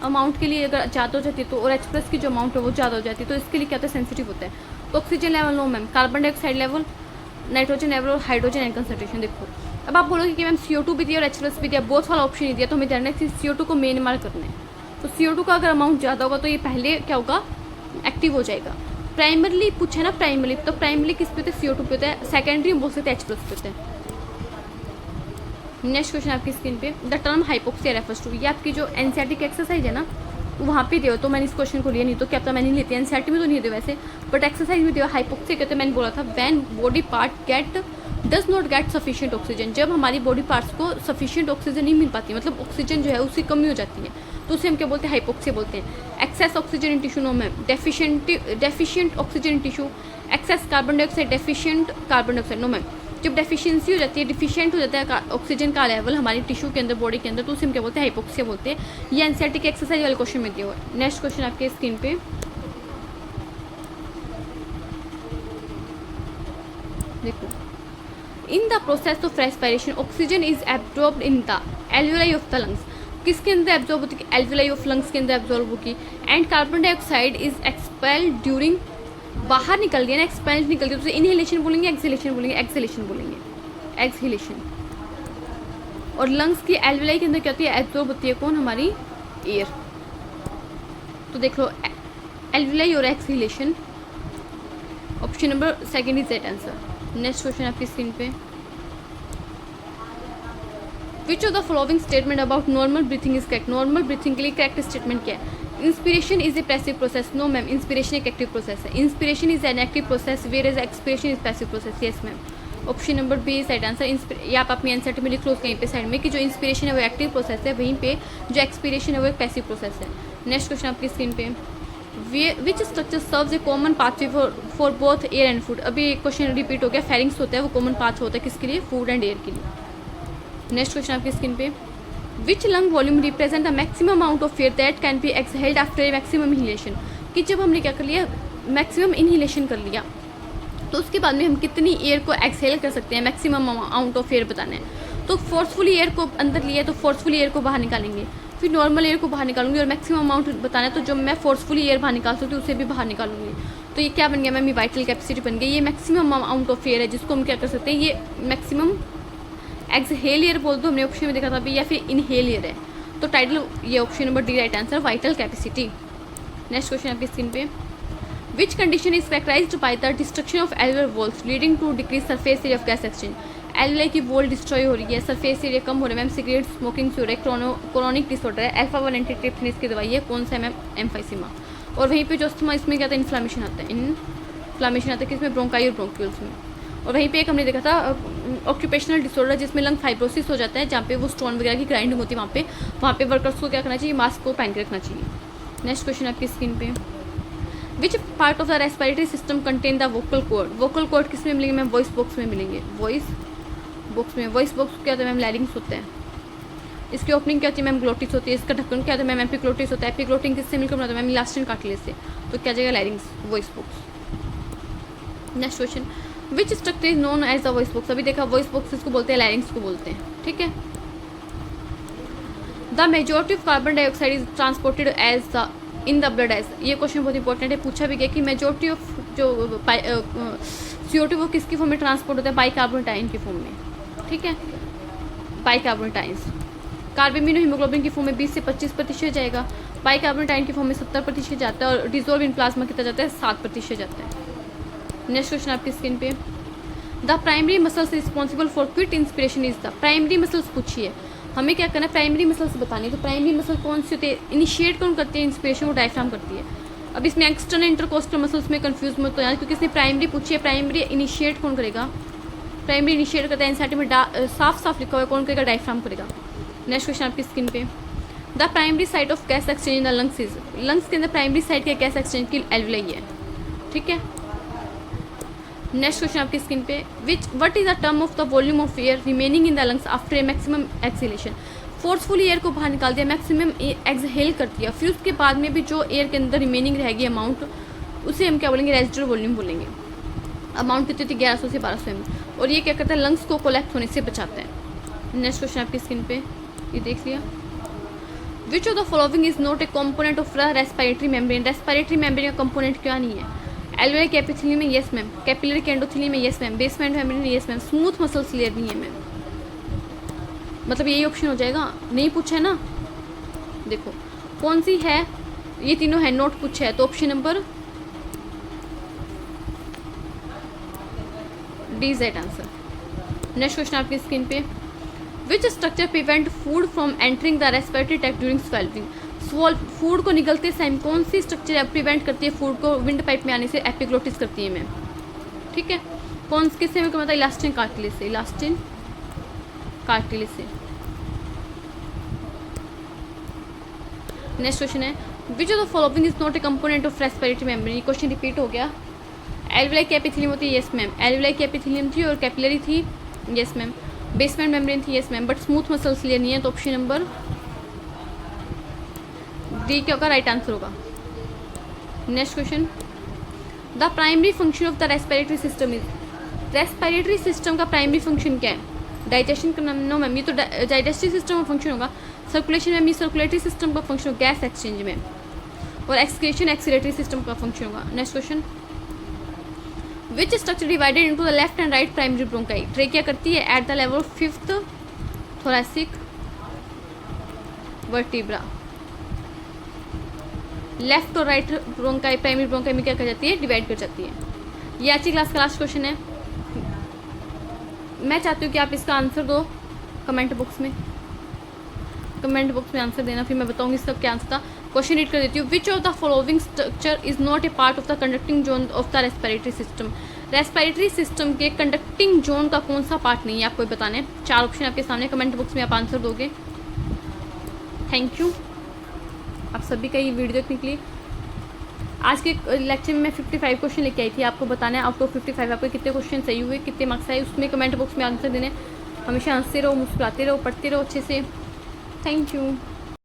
अमाउंट के लिए अगर ज़्यादा हो जाती है तो, और H+ की जो अमाउंट है वो ज़्यादा हो जाती है तो इसके लिए क्या होता है, सेंसिटिव होता है। तो oxygen level no ma'am, carbon dioxide level, nitrogen level और हाइड्रोजन एंड कंसनट्रेशन। देखो अब आप बोलोगे कि मैम CO2 भी दिया और H+ भी दिया, बोथ वाला ऑप्शन नहीं दिया, तो हमें जानना है कि CO2 को मेन मार्क करना है। तो CO2 का अगर अमाउंट ज़्यादा होगा तो ये पहले क्या होगा, एक्टिव हो जाएगा। प्राइमरली पूछे ना, प्राइमरली तो प्राइमरली किस पे होता है, CO2 पे होता है। सेकेंडरी बोल सकते हैं H+ पे होता है। नेक्स्ट क्वेश्चन आपकी स्क्रीन पे, the term hypoxia refers to. ये आपकी जो NCERT की एक्सरसाइज है ना वहाँ पे दिया, तो मैंने इस क्वेश्चन को लिया, नहीं तो क्या पता मैंने लेती है। एनसीईआरटी में तो नहीं दिया वैसे, बट एक्सरसाइज में दिया। हाइपोक्सिया कहते हैं, मैंने बोला था when body part does not gate sufficient oxygen, जब हमारी बॉडी पार्ट्स को सफिशिएंट ऑक्सीजन नहीं मिल पाती, मतलब ऑक्सीजन जो है उसकी कमी हो जाती है, तो उसे हम क्या बोलते हैं, हाइपोक्सिया बोलते हैं। Excess oxygen in tissue, no ma'am. Deficient oxygen in tissue, excess carbon dioxide, deficient carbon dioxide, no ma'am. जब डेफिशिएंसी हो जाती है, डिफिशिएंट हो जाता है ऑक्सीजन का लेवल हमारी टिश्यू के अंदर, बॉडी के अंदर, तो उसे हम क्या बोलते हैं, हाइपोक्सिया बोलते हैं। ये एनसीईआरटी के एक्सरसाइज वाले क्वेश्चन में दिया हुआ है। नेक्स्ट क्वेश्चन आपके स्क्रीन पे, देखो, in the process of respiration oxygen is absorbed in the alveoli of the lungs, किसके अंदर एब्जॉर्ब होती है, एल्वियोलाई ऑफ लंग्स के अंदर एब्जॉर्ब होगी। And carbon dioxide is expelled during, बाहर निकल गया ना, एक्सपेल्ड निकल गया, तो इनहेलेशन बोलेंगे, एक्सहेलेशन बोलेंगे, एक्सहेलेशन बोलेंगे, एक्सहेलेशन। और लंग्स की एल्वियोलाई के अंदर क्या होती है, एब्जॉर्ब होती है कौन, हमारी एयर। तो देख लो एल्वियोलाई और exhalation, option number second is that answer. Next question आपकी स्क्रीन पे, which of the following statement about normal breathing is correct, normal breathing के लिए करेक्ट स्टेटमेंट क्या है। Inspiration is a passive process, no ma'am, inspiration एक active process है। Inspiration is an active process where is expiration is passive process, yes ma'am. Option number B is right answer. ये आप अपनी NCERT में लिख लो कहीं पे साइड में कि जो इंस्पिरेशन है वो एक्टिव प्रोसेस है, वहीं पे जो एक्सपिरेशन है वो एक पैसिव प्रोसेस है। नेक्स्ट क्वेश्चन आपकी स्क्रीन पे, विच structure serves a common pathway for both air and food, अभी क्वेश्चन रिपीट हो गया, फेरिंग्स होता है वो कॉमन पाथ होता है किसके लिए, फूड एंड एयर के लिए। नेक्स्ट क्वेश्चन आपकी स्क्रीन पे, which lung volume represent the maximum amount of air that can be exhaled after a maximum inhalation, कि जब हमने क्या कर लिया, मैक्सिमम इनहेलेशन कर लिया, तो उसके बाद में हम कितनी एयर को एक्सहेल कर सकते हैं, मैक्सिमम अमाउंट ऑफ एयर बताना है। तो फोर्सफुली एयर को अंदर लिया तो फोर्सफुली एयर को बाहर निकालेंगे, फिर नॉर्मल एयर को बाहर निकालूंगी, और मैक्सिमम अमाउंट बताना है, तो जो मैं फोर्सफुली एयर बाहर निकाल सकती हूँ उसे भी बाहर निकालूंगी। तो ये क्या बन गया मैम, ये वाइटल कैपेसिटी बन गई। ये मैक्सिमम अमाउंट ऑफ एयर है जिसको हम क्या कर सकते हैं, ये मैक्सिमम एक्सहेल एयर बोल दो, हमने ऑप्शन में देखा था अभी, या फिर इनहेल एयर है। तो टाइटल ये option number D right answer, vital capacity. Next question आपकी स्क्रीन पे, which condition is characterized by the destruction of alveolar walls leading to decrease surface area of gas exchange, alveoli की wall destroy हो रही है, surface area कम हो रहा है ma'am, cigarette smoking से हो रहा है, क्रोनिक डिसऑर्डर है, अल्फा-1 एंटीट्रिप्सिन की दवाई है, कौन सा है मैम, एम्फाइसिमा। और वहीं पे जो अस्थमा, इसमें क्या था, इन्फ्लामेशन आता है, इन्फ्लामेशन आता है किसमें, ब्रोंकाई और ब्रोंक्यूल्स में। और वहीं पे एक हमने देखा था ऑक्यूपेशनल डिसऑर्डर जिसमें लंग फाइब्रोसिस हो जाता है, जहाँ पे वो स्टोन वगैरह की ग्राइंडिंग होती है, वहाँ पे वर्कर्स को क्या करना चाहिए, मास्क को पहन के रखना चाहिए। नेक्स्ट क्वेश्चन आपकी स्क्रीन पे, which part of the respiratory system contain the vocal cord, vocal cord किस में मिलेंगे मैम, वॉइस बॉक्स में मिलेंगे, वॉइस बॉक्स में। वॉइस बॉक्स क्या होता है मैम, लैरिंग्स होता है। इसकी ओपनिंग क्या होती है मैम, ग्लोटिस होती है। इसका ढक्कन क्या होता है मैम, एपिग्लोटिस होता है। एपिग्लोटिस किससे मिलकर बनाता है मैम, इलास्टिन कार्टिलेज से। तो क्या जाएगा, larynx, voice box. Next question, which structure is known as the voice box, अभी देखा वॉइस बॉक्स इसको बोलते हैं, लैरिंग्स को बोलते हैं, ठीक है। The majority of carbon dioxide is transported as the in the blood as, ये क्वेश्चन बहुत इंपॉर्टेंट है, पूछा भी गया कि मेजोरिटी ऑफ जो CO2 वो किसकी फॉर्म में ट्रांसपोर्ट होता है, बाइकार्बोनेटाइन की फॉर्म में, ठीक है, बाइकार्बोनेटाइंस। कार्बामिनो हीमोग्लोबिन की फॉर्म में 20 से 25% जाएगा, बाइकार्बोनेटाइन की फॉर्म में 70% जाता है, और डिजोल्व इन प्लाज्मा कितना जाता है, 7% जाता है। नेक्स्ट क्वेश्चन आपकी स्क्रीन पे, the primary muscles responsible for quick inspiration is the, primary muscles पूछी है, हमें क्या करना है, प्राइमरी मसल्स बतानी है। तो प्राइमरी मसल कौन सी होती है, इनिशिएट कौन करती है इंस्पिरेशन, वो डायफ्राम करती है। अब इसमें एक्सटर्नल इंटरकोस्टल मसल्स में कंफ्यूज मत हो जाए, क्योंकि इसने प्राइमरी पूछी है, प्राइमरी इनिशिएट कौन करेगा, प्राइमरी इनिशिएट करता है, एनसीईआरटी में साफ साफ लिखा हुआ है, कौन करेगा, डायफ्राम करेगा। नेक्स्ट क्वेश्चन आपकी स्क्रीन पे, the primary site of gas exchange in the lungs is, lungs के अंदर प्राइमरी साइट क्या गैस एक्सचेंज की एल्वियोलाई है, ठीक है। नेक्स्ट क्वेश्चन आपकी स्क्रीन पे, what is the term of the volume of air remaining in the lungs after a maximum exhalation, forcefully air को बाहर निकाल दिया, मैक्सिमम एक्सहेल कर दिया, फिर उसके बाद में भी जो एयर के अंदर रिमेनिंग रहेगी अमाउंट, उसे हम क्या बोलेंगे, रेजिडुअल वॉल्यूम बोलेंगे। अमाउंट कितनी थी, 1100 से 1200 ml, और ये क्या करता है, लंग्स को कोलैप्स होने से बचाता है। नेक्स्ट क्वेश्चन आपकी स्क्रीन पे, ये देख लिया, विच of the following is not a component of the respiratory membrane, respiratory membrane का कंपोनेंट क्या नहीं है, एल्वियोलाई के एपिथेलियम में यस मैम, कैपिलरी के एंडोथेलियम में यस मैम, बेसमेंट मेम्ब्रेन में yes ma'am, smooth muscles layer नहीं है मैम, मतलब यही ऑप्शन हो जाएगा, नहीं पूछा है ना, देखो कौन सी है, ये तीनों है, नोट पूछा है, तो option number D is right answer. Next question आपकी स्क्रीन पे, which structure prevent food from entering the respiratory tract during swelling, food को निगलते टाइम कौन सी स्ट्रक्चर प्रिवेंट करती है फूड को विंड पाइप में आने से? एपिग्लोटिस करती है मैम, ठीक है। कौन किससे में मतलब इलास्टिन कार्टिलेज से, इलास्टिन कार्टिलेज से। नेक्स्ट क्वेश्चन है which of the following is not a component of respiratory membrane. Question repeat हो गया। एल्वियोलाई की एपिथेलियम होती है, यस मैम। एल्वियोलाई की एपिथेलियम थी और कैपिलरी थी, यस मैम। बेसमेंट मेम्ब्रेन थी, yes ma'am. But smooth muscles लिए नहीं है, तो ऑप्शन नंबर डी क्या होगा? राइट आंसर होगा। Next question the primary function of the respiratory system is. Respiratory system का प्राइमरी फंक्शन क्या है? डाइजेशन का? नो मैम, ये तो डाइजेस्टिव सिस्टम का फंक्शन होगा। सर्कुलेशन में सर्कुलेटरी सिस्टम का फंक्शन होगा, गैस एक्सचेंज में। और एक्सक्रीशन एक्सीलेटरी सिस्टम का फंक्शन होगा। Next question which structure divided into the left and right primary bronchi. Trachea करती है at the level of 5th thoracic vertebra. Left और राइट ब्रोंकाई प्राइमरी ब्रोंकाई में क्या कर जाती है? डिवाइड कर जाती है। ये आज की क्लास का लास्ट क्वेश्चन है। मैं चाहती हूँ कि आप इसका आंसर दो कमेंट बॉक्स में। कमेंट बॉक्स में आंसर देना, फिर मैं बताऊंगी इसका क्या आंसर था। क्वेश्चन रीड कर देती हूँ। विच of the following structure is not a part of the conducting zone of the respiratory system. Respiratory system के कंडक्टिंग जोन का कौन सा पार्ट नहीं है आपको बताना है। 4 ऑप्शन आपके सामने, कमेंट बॉक्स में आप आंसर दोगे। थैंक यू आप सभी का ये वीडियो देखने के लिए। आज के लेक्चर में मैं 55 क्वेश्चन लेके आई थी, आपको बताना है आउट ऑफ 55 आपके कितने क्वेश्चन सही हुए, कितने मार्क्स आए, उसमें कमेंट बॉक्स में आंसर देने। हमेशा हंसते रहो, मुस्कुराते रहो, पढ़ते रहो अच्छे से। Thank you.